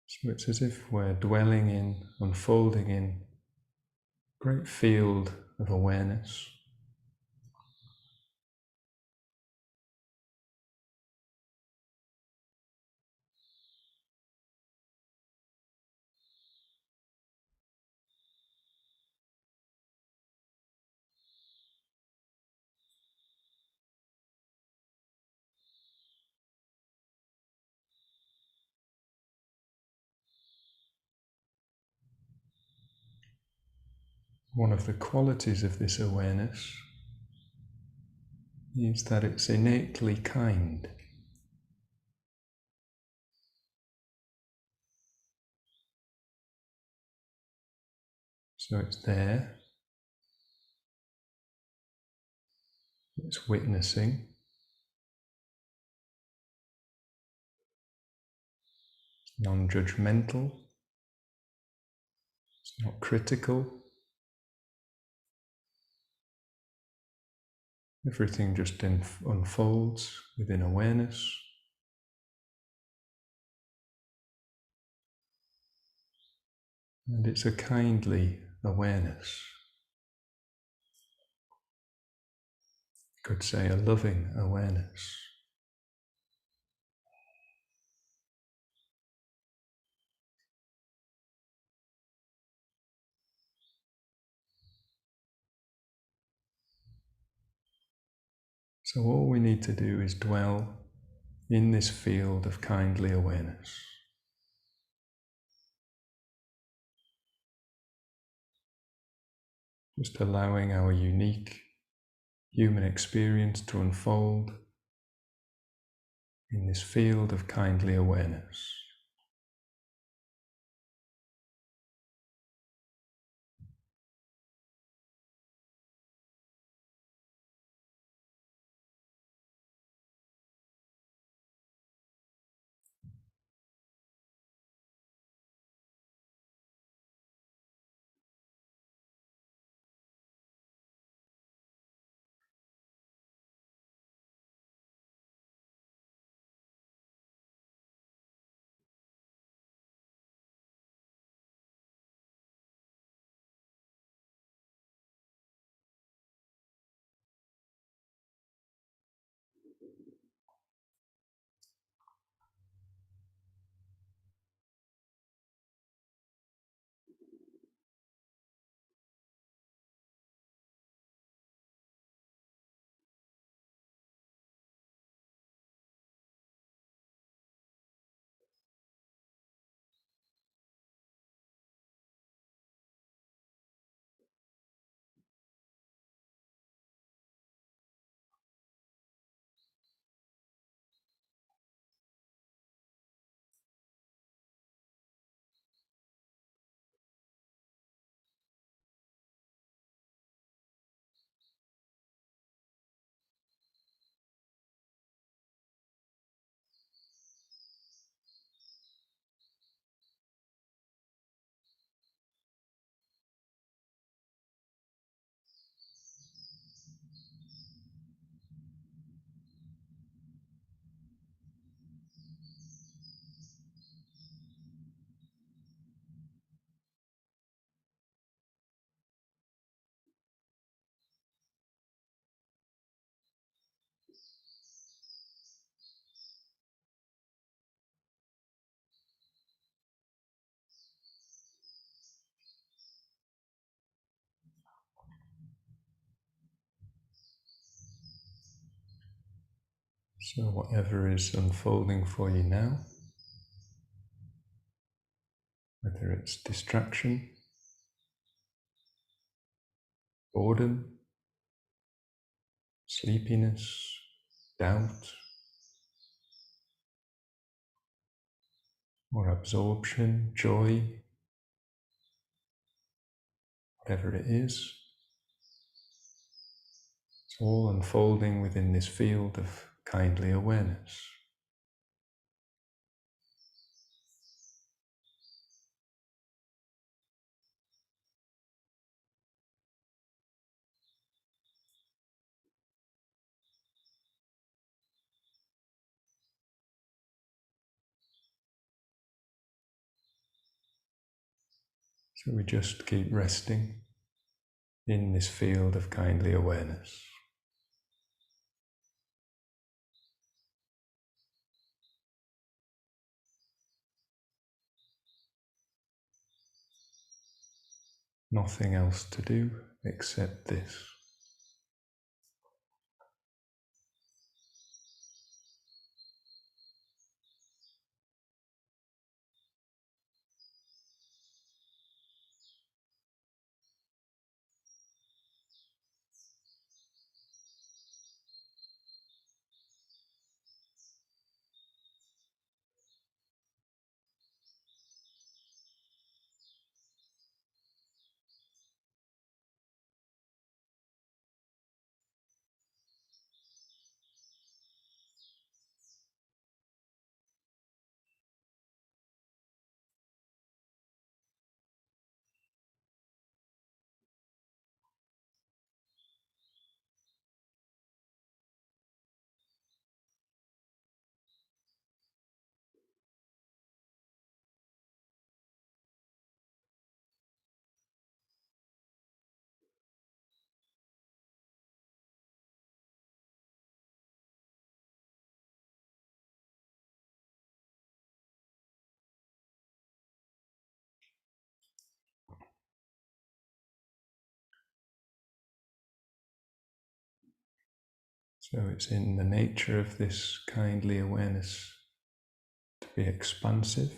So it's as if we're dwelling in, unfolding in a great field of awareness. One of the qualities of this awareness is that it's innately kind. So it's there, it's witnessing, it's non-judgmental, it's not critical. Everything just unfolds within awareness. And it's a kindly awareness. You could say a loving awareness. So all we need to do is dwell in this field of kindly awareness. Just allowing our unique human experience to unfold in this field of kindly awareness. So whatever is unfolding for you now, whether it's distraction, boredom, sleepiness, doubt, or absorption, joy, whatever it is, it's all unfolding within this field of kindly awareness. So we just keep resting in this field of kindly awareness. Nothing else to do except this. So it's in the nature of this kindly awareness to be expansive.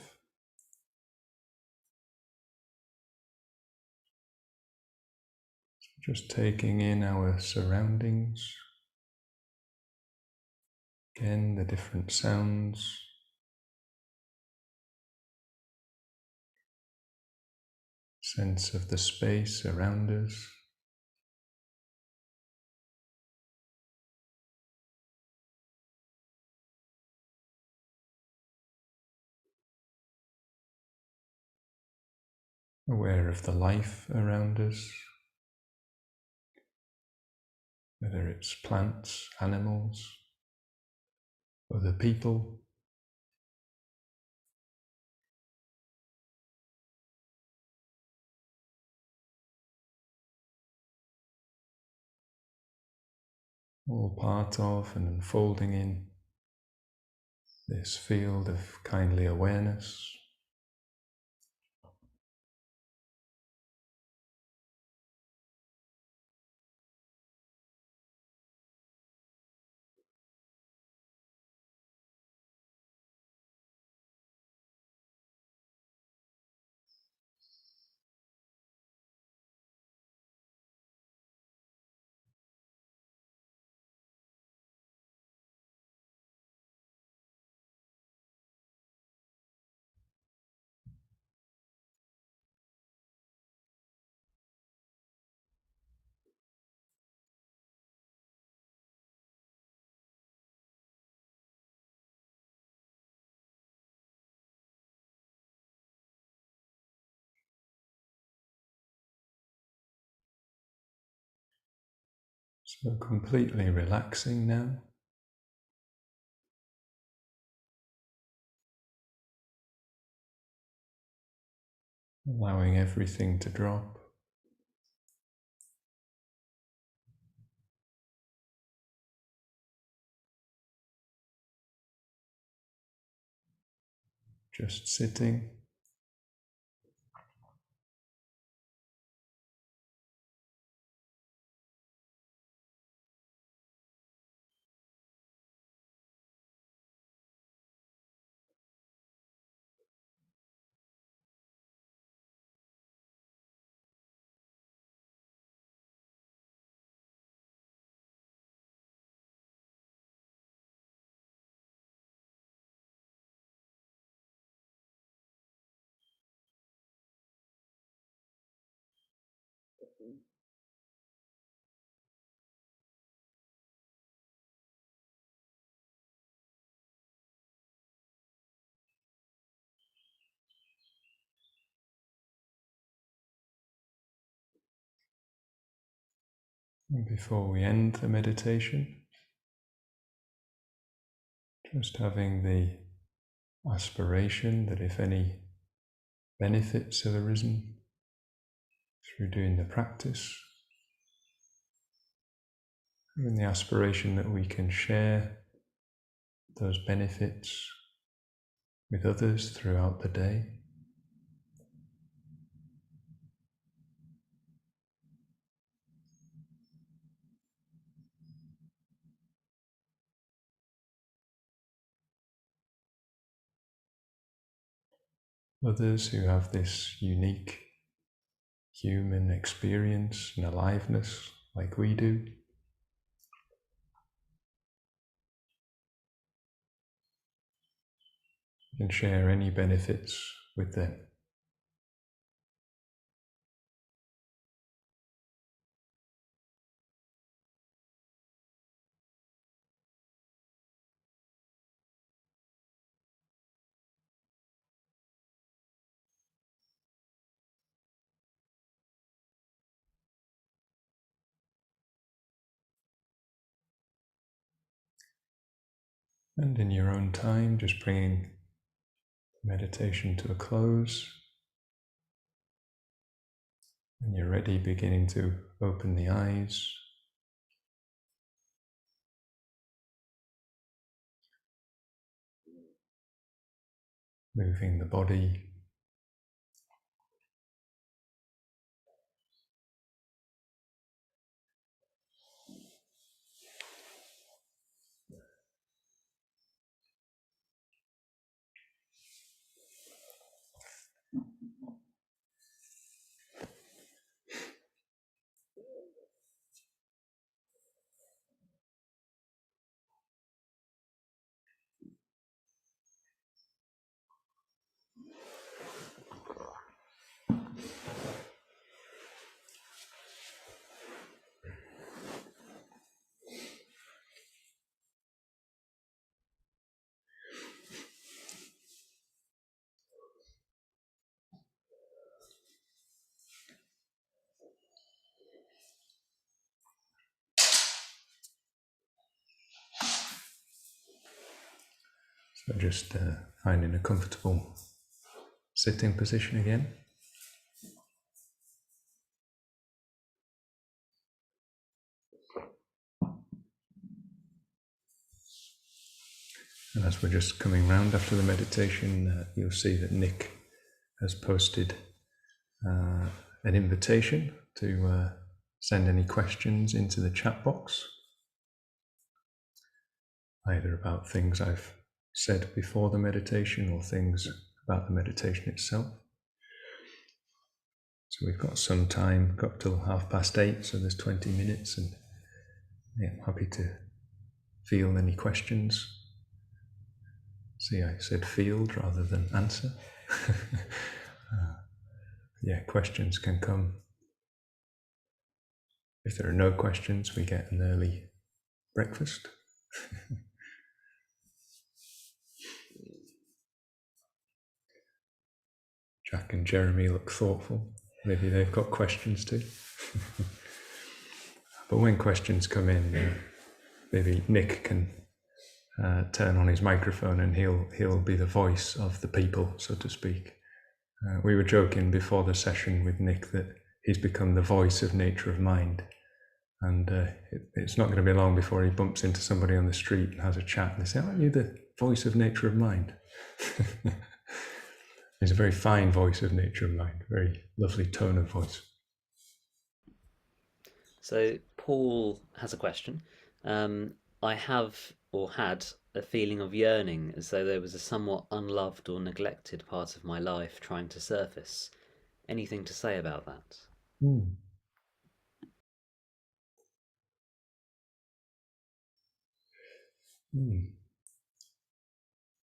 Just taking in our surroundings, again the different sounds, sense of the space around us. Aware of the life around us, whether it's plants, animals, other people. All part of and unfolding in this field of kindly awareness. So completely relaxing now. Allowing everything to drop. Just sitting. And before we end the meditation, just having the aspiration that if any benefits have arisen through doing the practice, having the aspiration that we can share those benefits with others throughout the day. Others who have this unique human experience and aliveness like we do. You can share any benefits with them. And in your own time, just bringing meditation to a close. When you're ready, beginning to open the eyes. Moving the body. So just finding a comfortable sitting position again. And as we're just coming round after the meditation, you'll see that Nick has posted an invitation to send any questions into the chat box, either about things I've said before the meditation or things about the meditation itself. So we've got some time, got till 8:30, so there's 20 minutes, and yeah, I'm happy to field any questions. See, I said field rather than answer. Yeah, questions can come. If there are no questions, we get an early breakfast. Jack and Jeremy look thoughtful. Maybe they've got questions too. But when questions come in, maybe Nick can turn on his microphone and he'll be the voice of the people, so to speak. We were joking before the session with Nick that he's become the voice of nature of mind. And it's not going to be long before he bumps into somebody on the street and has a chat. And they say, aren't you the voice of nature of mind? He's a very fine voice of nature of mind, very lovely tone of voice. So Paul has a question. I have or had a feeling of yearning as though there was a somewhat unloved or neglected part of my life trying to surface. Anything to say about that? I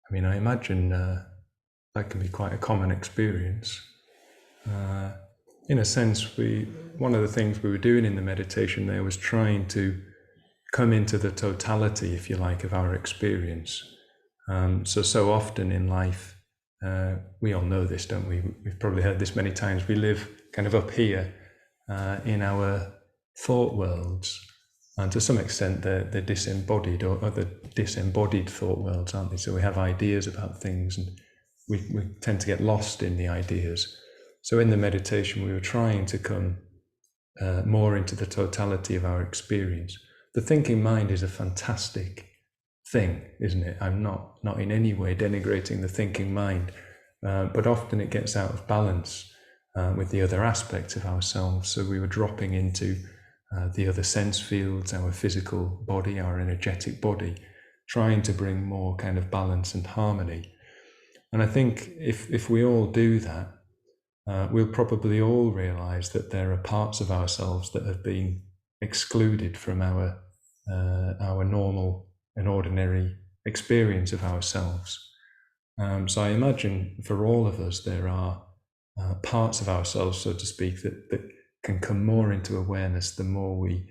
mean, I imagine that can be quite a common experience. in a sense, one of the things we were doing in the meditation there was trying to come into the totality, if you like, of our experience. So often in life, we all know this, don't we? We've probably heard this many times. We live kind of up here in our thought worlds, and to some extent they're disembodied, or the disembodied thought worlds, aren't they? So we have ideas about things, and we tend to get lost in the ideas. So in the meditation, we were trying to come more into the totality of our experience. The thinking mind is a fantastic thing, isn't it? I'm not in any way denigrating the thinking mind, but often it gets out of balance with the other aspects of ourselves. So we were dropping into the other sense fields, our physical body, our energetic body, trying to bring more kind of balance and harmony. And I think if we all do that, we'll probably all realize that there are parts of ourselves that have been excluded from our normal and ordinary experience of ourselves. So I imagine for all of us, there are parts of ourselves, so to speak, that can come more into awareness the more we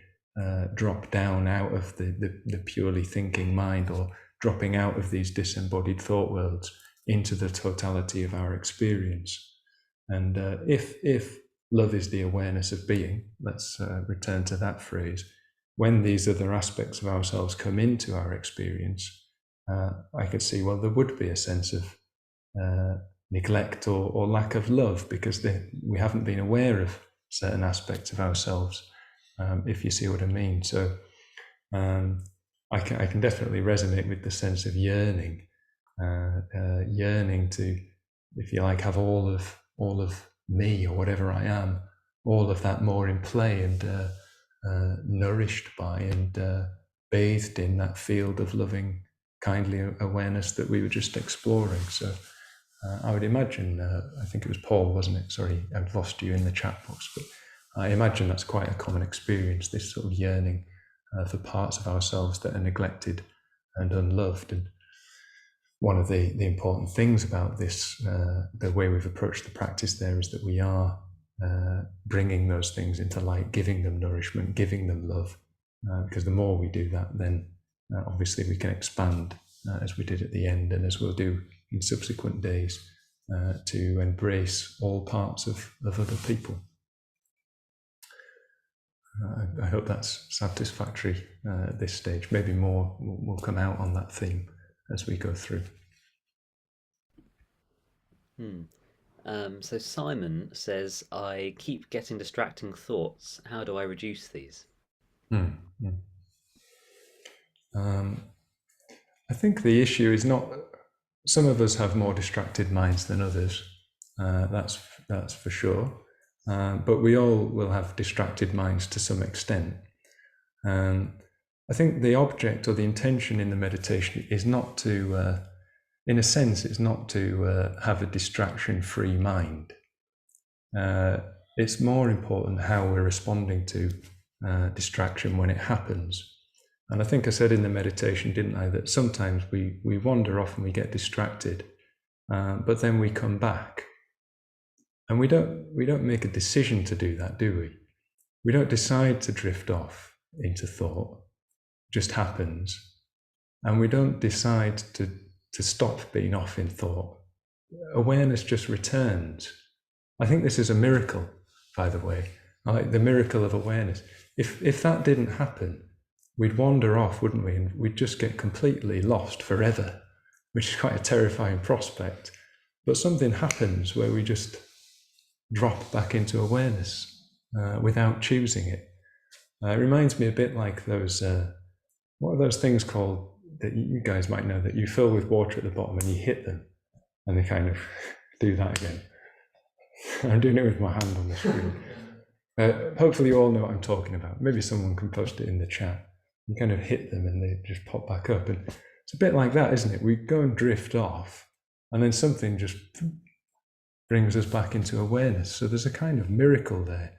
drop down out of the purely thinking mind, or dropping out of these disembodied thought worlds into the totality of our experience. And if love is the awareness of being, let's return to that phrase, when these other aspects of ourselves come into our experience, I could see, well, there would be a sense of neglect or lack of love, because we haven't been aware of certain aspects of ourselves, if you see what I mean. So I can definitely resonate with the sense of yearning to, if you like, have all of me, or whatever I am, all of that more in play, and nourished by and bathed in that field of loving, kindly awareness that we were just exploring. So I would imagine, I think it was Paul, wasn't it? Sorry, I've lost you in the chat box, but I imagine that's quite a common experience, this sort of yearning for parts of ourselves that are neglected and unloved. And one of the important things about this, the way we've approached the practice there, is that we are bringing those things into light, giving them nourishment, giving them love, because the more we do that, then obviously we can expand, as we did at the end, and as we'll do in subsequent days, to embrace all parts of other people. I hope that's satisfactory at this stage. Maybe more will come out on that theme as we go through. So Simon says, I keep getting distracting thoughts. How do I reduce these? I think the issue is not, some of us have more distracted minds than others, that's for sure, but we all will have distracted minds to some extent. I think the object or the intention in the meditation is not to, in a sense, it's not to have a distraction-free mind. It's more important how we're responding to distraction when it happens. And I think I said in the meditation, didn't I, that sometimes we wander off and we get distracted, but then we come back. And we don't make a decision to do that, do we? We don't decide to drift off into thought. It just happens. And we don't decide to stop being off in thought. Awareness just returns. I think this is a miracle, by the way. I like the miracle of awareness. If that didn't happen, we'd wander off, wouldn't we? And we'd just get completely lost forever, which is quite a terrifying prospect. But something happens where we just drop back into awareness without choosing it. It reminds me a bit like those, what are those things called that you guys might know, that you fill with water at the bottom and you hit them and they kind of do that again. I'm doing it with my hand on the screen. Hopefully you all know what I'm talking about. Maybe someone can post it in the chat. You kind of hit them and they just pop back up. And it's a bit like that, isn't it? We go and drift off and then something just brings us back into awareness. So there's a kind of miracle there.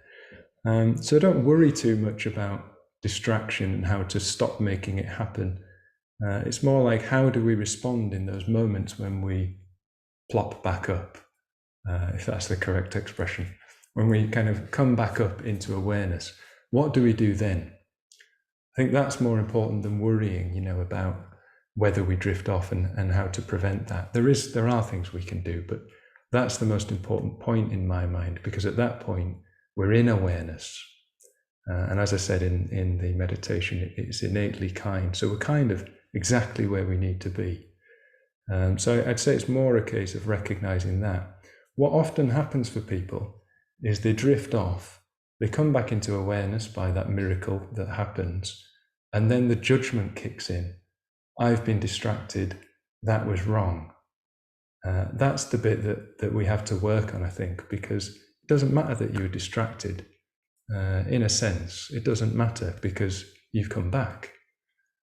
So don't worry too much about distraction and how to stop making it happen. It's more like, how do we respond in those moments when we plop back up, if that's the correct expression, when we kind of come back up into awareness, what do we do then? I think that's more important than worrying, about whether we drift off and how to prevent that. There are things we can do, but that's the most important point in my mind, because at that point we're in awareness. And as I said in the meditation, it's innately kind. So we're kind of exactly where we need to be. So I'd say it's more a case of recognizing that. What often happens for people is they drift off, they come back into awareness by that miracle that happens, and then the judgment kicks in. I've been distracted, that was wrong. That's the bit that we have to work on, I think, because it doesn't matter that you were distracted. In a sense, it doesn't matter because you've come back.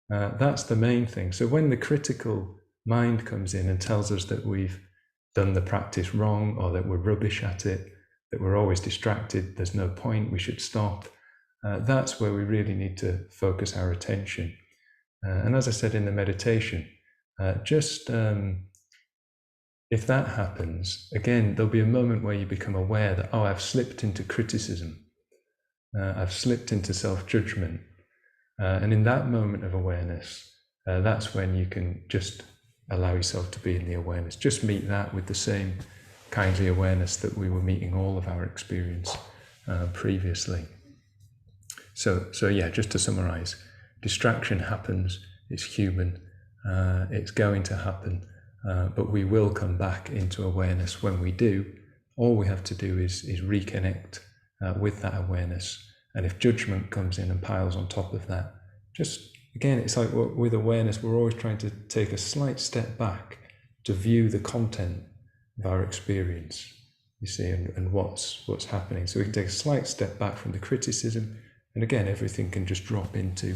That's the main thing. So when the critical mind comes in and tells us that we've done the practice wrong, or that we're rubbish at it, that we're always distracted, there's no point, we should stop, that's where we really need to focus our attention. And as I said in the meditation, if that happens, again, there'll be a moment where you become aware that, I've slipped into criticism. I've slipped into self-judgment. And in that moment of awareness, that's when you can just allow yourself to be in the awareness. Just meet that with the same kindly awareness that we were meeting all of our experience previously. So yeah, just to summarize, distraction happens, it's human, it's going to happen, but we will come back into awareness when we do. All we have to do is reconnect with that awareness. And if judgment comes in and piles on top of that, just again, it's like with awareness, we're always trying to take a slight step back to view the content of our experience, you see, and what's happening. So we can take a slight step back from the criticism, and again, everything can just drop into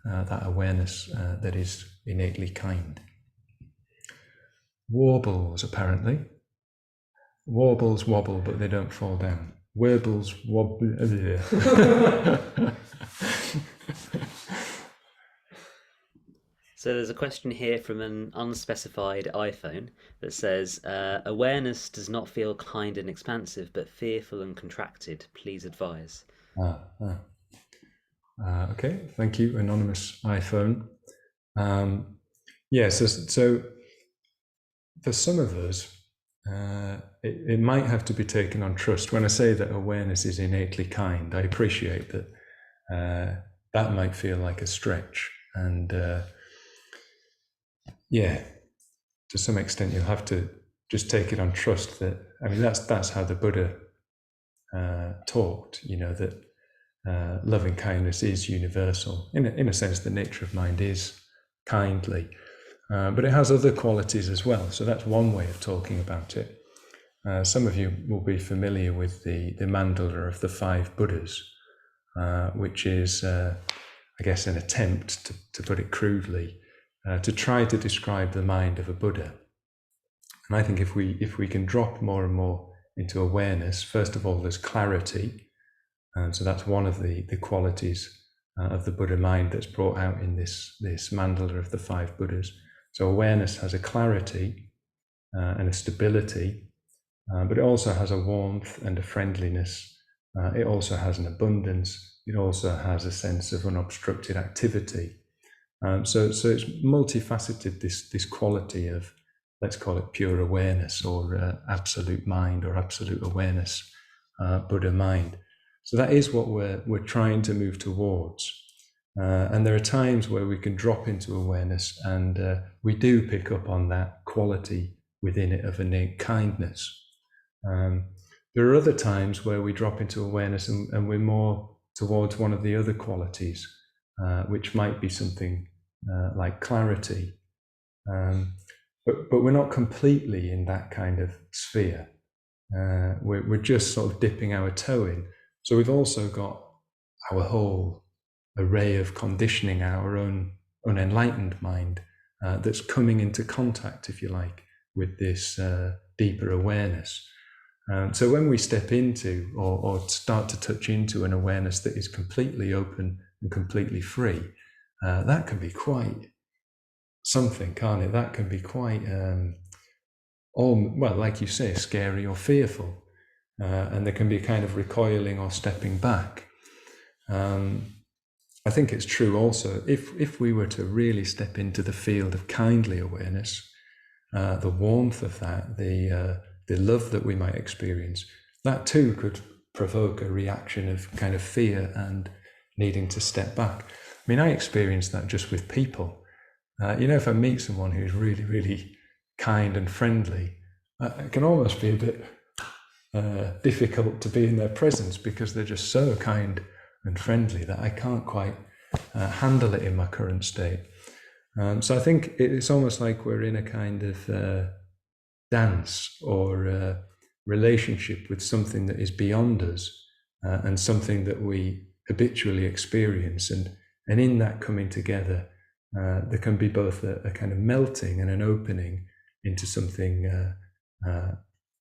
that awareness that is innately kind. Warbles, apparently. Warbles wobble, but they don't fall down. Warbles wobble. So there's a question here from an unspecified iPhone that says, awareness does not feel kind and expansive, but fearful and contracted. Please advise. Okay, thank you, anonymous iPhone. So for some of us, it might have to be taken on trust. When I say that awareness is innately kind, I appreciate that that might feel like a stretch. And to some extent, you'll have to just take it on trust that, that's how the Buddha talked, that loving kindness is universal. In a sense, the nature of mind is kindly, but it has other qualities as well. So that's one way of talking about it. Some of you will be familiar with the Mandala of the 5 Buddhas, which is, an attempt, to put it crudely, to try to describe the mind of a Buddha. And I think if we can drop more and more into awareness, first of all, there's clarity. And so that's one of the qualities of the Buddha mind that's brought out in this Mandala of the 5 Buddhas. So awareness has a clarity and a stability, but it also has a warmth and a friendliness. It also has an abundance. It also has a sense of unobstructed activity. So it's multifaceted, this quality of, let's call it pure awareness, or absolute mind, or absolute awareness, Buddha mind. So that is what we're trying to move towards. And there are times where we can drop into awareness, and we do pick up on that quality within it of innate kindness. There are other times where we drop into awareness and we're more towards one of the other qualities, which might be something like clarity. But we're not completely in that kind of sphere. We're just sort of dipping our toe in. So we've also got our whole array of conditioning, our own unenlightened mind, that's coming into contact, if you like, with this deeper awareness. So when we step into or start to touch into an awareness that is completely open and completely free, that can be quite something, can't it? That can be quite, like you say, scary or fearful. and there can be kind of recoiling or stepping back. I think it's true also, if we were to really step into the field of kindly awareness, the warmth of that, the love that we might experience, that too could provoke a reaction of kind of fear and needing to step back. I mean, I experience that just with people. If I meet someone who's really, really kind and friendly, it can almost be a bit difficult to be in their presence because they're just so kind and friendly that I can't quite handle it in my current state. So I think it's almost like we're in a kind of dance or relationship with something that is beyond us and something that we habitually experience. And in that coming together, there can be both a kind of melting and an opening into something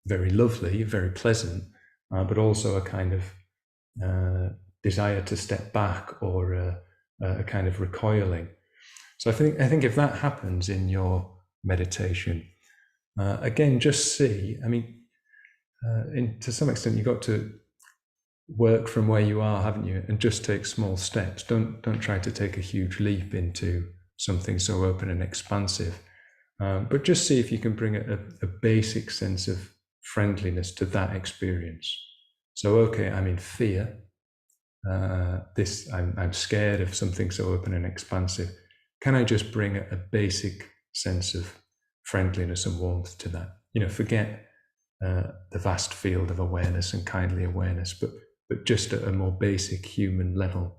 very lovely, very pleasant, but also a kind of desire to step back or a kind of recoiling. So I think if that happens in your meditation, again, just see. I mean, to some extent, you've got to work from where you are, haven't you? And just take small steps. Don't try to take a huge leap into something so open and expansive. But just see if you can bring a basic sense of friendliness to that experience. So, okay, I'm in fear. I'm scared of something so open and expansive. Can I just bring a basic sense of friendliness and warmth to that? Forget the vast field of awareness and kindly awareness, but just at a more basic human level,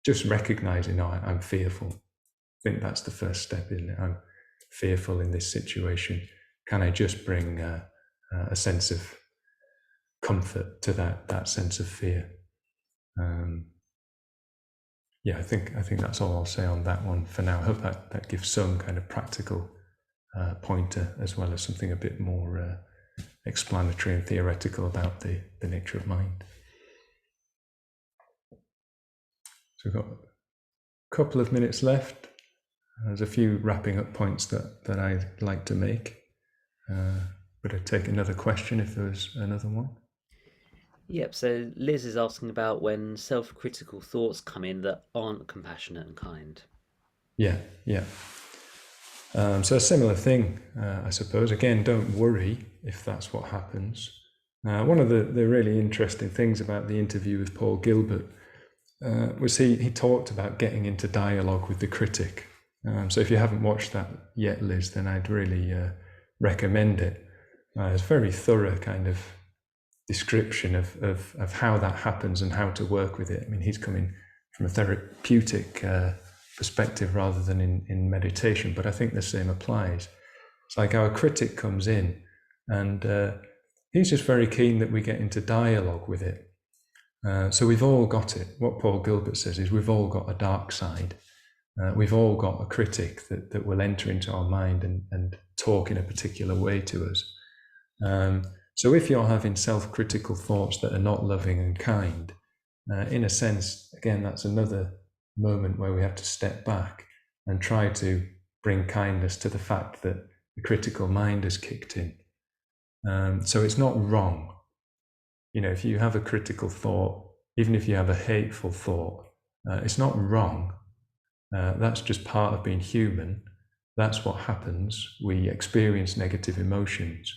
just recognizing, I'm fearful. I think that's the first step, isn't it? I'm fearful in this situation. Can I just bring a sense of comfort to that sense of fear? I think that's all I'll say on that one for now. I hope that gives some kind of practical pointer, as well as something a bit more explanatory and theoretical about the nature of mind. So we've got a couple of minutes left. There's a few wrapping up points that I'd like to make. But I'd take another question if there was another one. Yep, so Liz is asking about when self-critical thoughts come in that aren't compassionate and kind. Yeah. So a similar thing, I suppose. Again, don't worry if that's what happens. One of the really interesting things about the interview with Paul Gilbert was he talked about getting into dialogue with the critic. So if you haven't watched that yet, Liz, then I'd really recommend it. It's a very thorough kind of description of how that happens and how to work with it. I mean, he's coming from a therapeutic perspective rather than in meditation, but I think the same applies. It's like our critic comes in and he's just very keen that we get into dialogue with it. So we've all got it. What Paul Gilbert says is we've all got a dark side. We've all got a critic that will enter into our mind and talk in a particular way to us. So if you're having self-critical thoughts that are not loving and kind, in a sense, again, that's another moment where we have to step back and try to bring kindness to the fact that the critical mind has kicked in. So it's not wrong. If you have a critical thought, even if you have a hateful thought, it's not wrong. That's just part of being human. That's what happens. We experience negative emotions.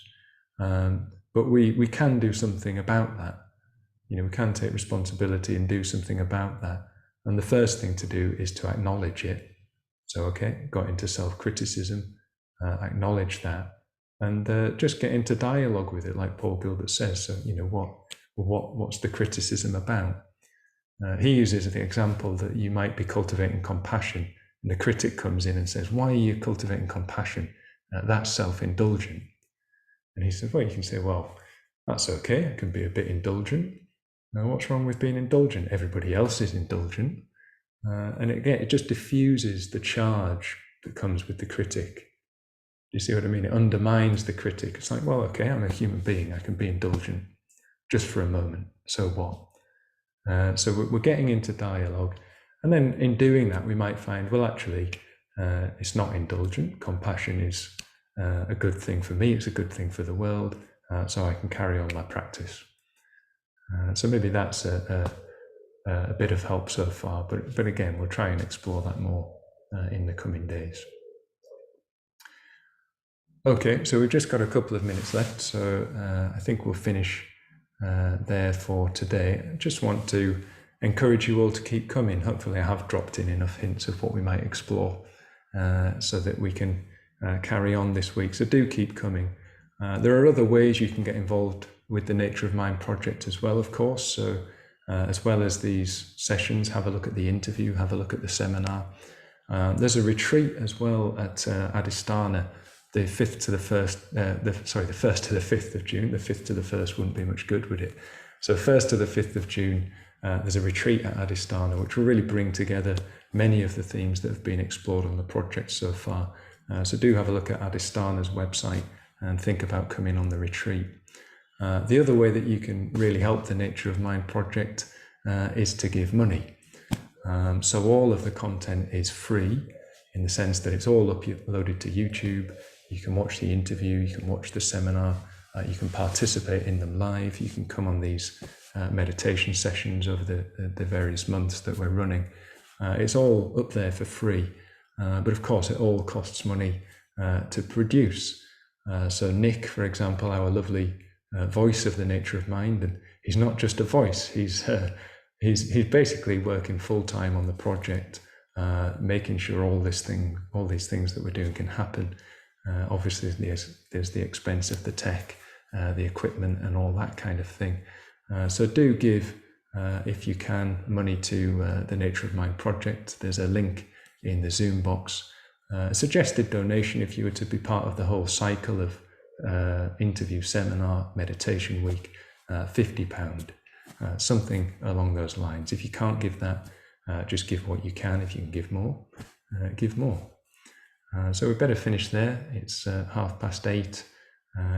But we can do something about that. We can take responsibility and do something about that. And the first thing to do is to acknowledge it. So, okay, got into self-criticism, acknowledge that, and just get into dialogue with it, like Paul Gilbert says. So, what's the criticism about? He uses the example that you might be cultivating compassion, and the critic comes in and says, "Why are you cultivating compassion? That's self-indulgent." And he says, well, you can say, well, that's okay. I can be a bit indulgent. Now, what's wrong with being indulgent? Everybody else is indulgent. And again, it just diffuses the charge that comes with the critic. Do you see what I mean? It undermines the critic. It's like, well, okay, I'm a human being. I can be indulgent just for a moment. So what? So we're getting into dialogue. And then in doing that, we might find, well, actually, it's not indulgent. Compassion is a good thing for me. It's a good thing for the world. so I can carry on my practice. So maybe that's a bit of help so far, but again, we'll try and explore that more in the coming days. Okay, so we've just got a couple of minutes left, so I think we'll finish there for today. I just want to encourage you all to keep coming. Hopefully I have dropped in enough hints of what we might explore so that we can carry on this week. So do keep coming. There are other ways you can get involved with the Nature of Mind project as well, of course. So as well as these sessions, have a look at the interview, have a look at the seminar. There's a retreat as well at Adhisthana, the 5th to the 1st, the 1st to the 5th of June. The 5th to the 1st wouldn't be much good, would it? So 1st to the 5th of June, there's a retreat at Adhisthana, which will really bring together many of the themes that have been explored on the project so far. So do have a look at Adhisthana's website and think about coming on the retreat. The other way that you can really help the Nature of Mind project is to give money. So all of the content is free in the sense that it's all uploaded to YouTube. You can watch the interview, you can watch the seminar, you can participate in them live, you can come on these meditation sessions over the various months that we're running. It's all up there for free, but of course it all costs money to produce. So Nick, for example, our lovely voice of the Nature of Mind, and he's not just a voice, he's basically working full-time on the project, making sure all these things that we're doing can happen. Obviously there's the expense of the tech, the equipment and all that kind of thing. So do give, if you can, money to the Nature of Mind project. There's a link in the Zoom box. Suggested donation if you were to be part of the whole cycle of interview, seminar, meditation week, £50, something along those lines. If you can't give that, just give what you can. If you can give more, give more. So we better finish there. It's 8:30.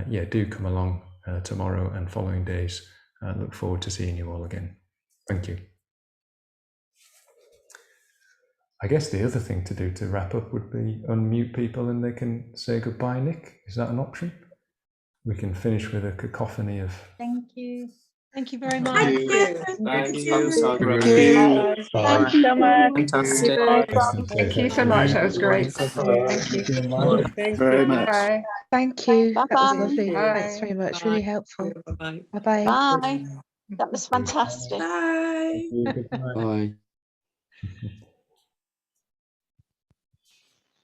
Yeah, do come along tomorrow and following days. Look forward to seeing you all again. Thank you. I guess the other thing to do to wrap up would be unmute people and they can say goodbye, Nick. Is that an option? We can finish with a cacophony of... Thank you. Thank you very much. Thank you. Thank you. Thank you so much. Fantastic. Thank you so much. That was great. Thank you. Thank you very much. Bye. Thank you. Bye-bye. That was lovely. Bye. Thanks very much. Really helpful. Bye-bye. Bye-bye. Bye. That was fantastic. Bye. Goodbye. Bye.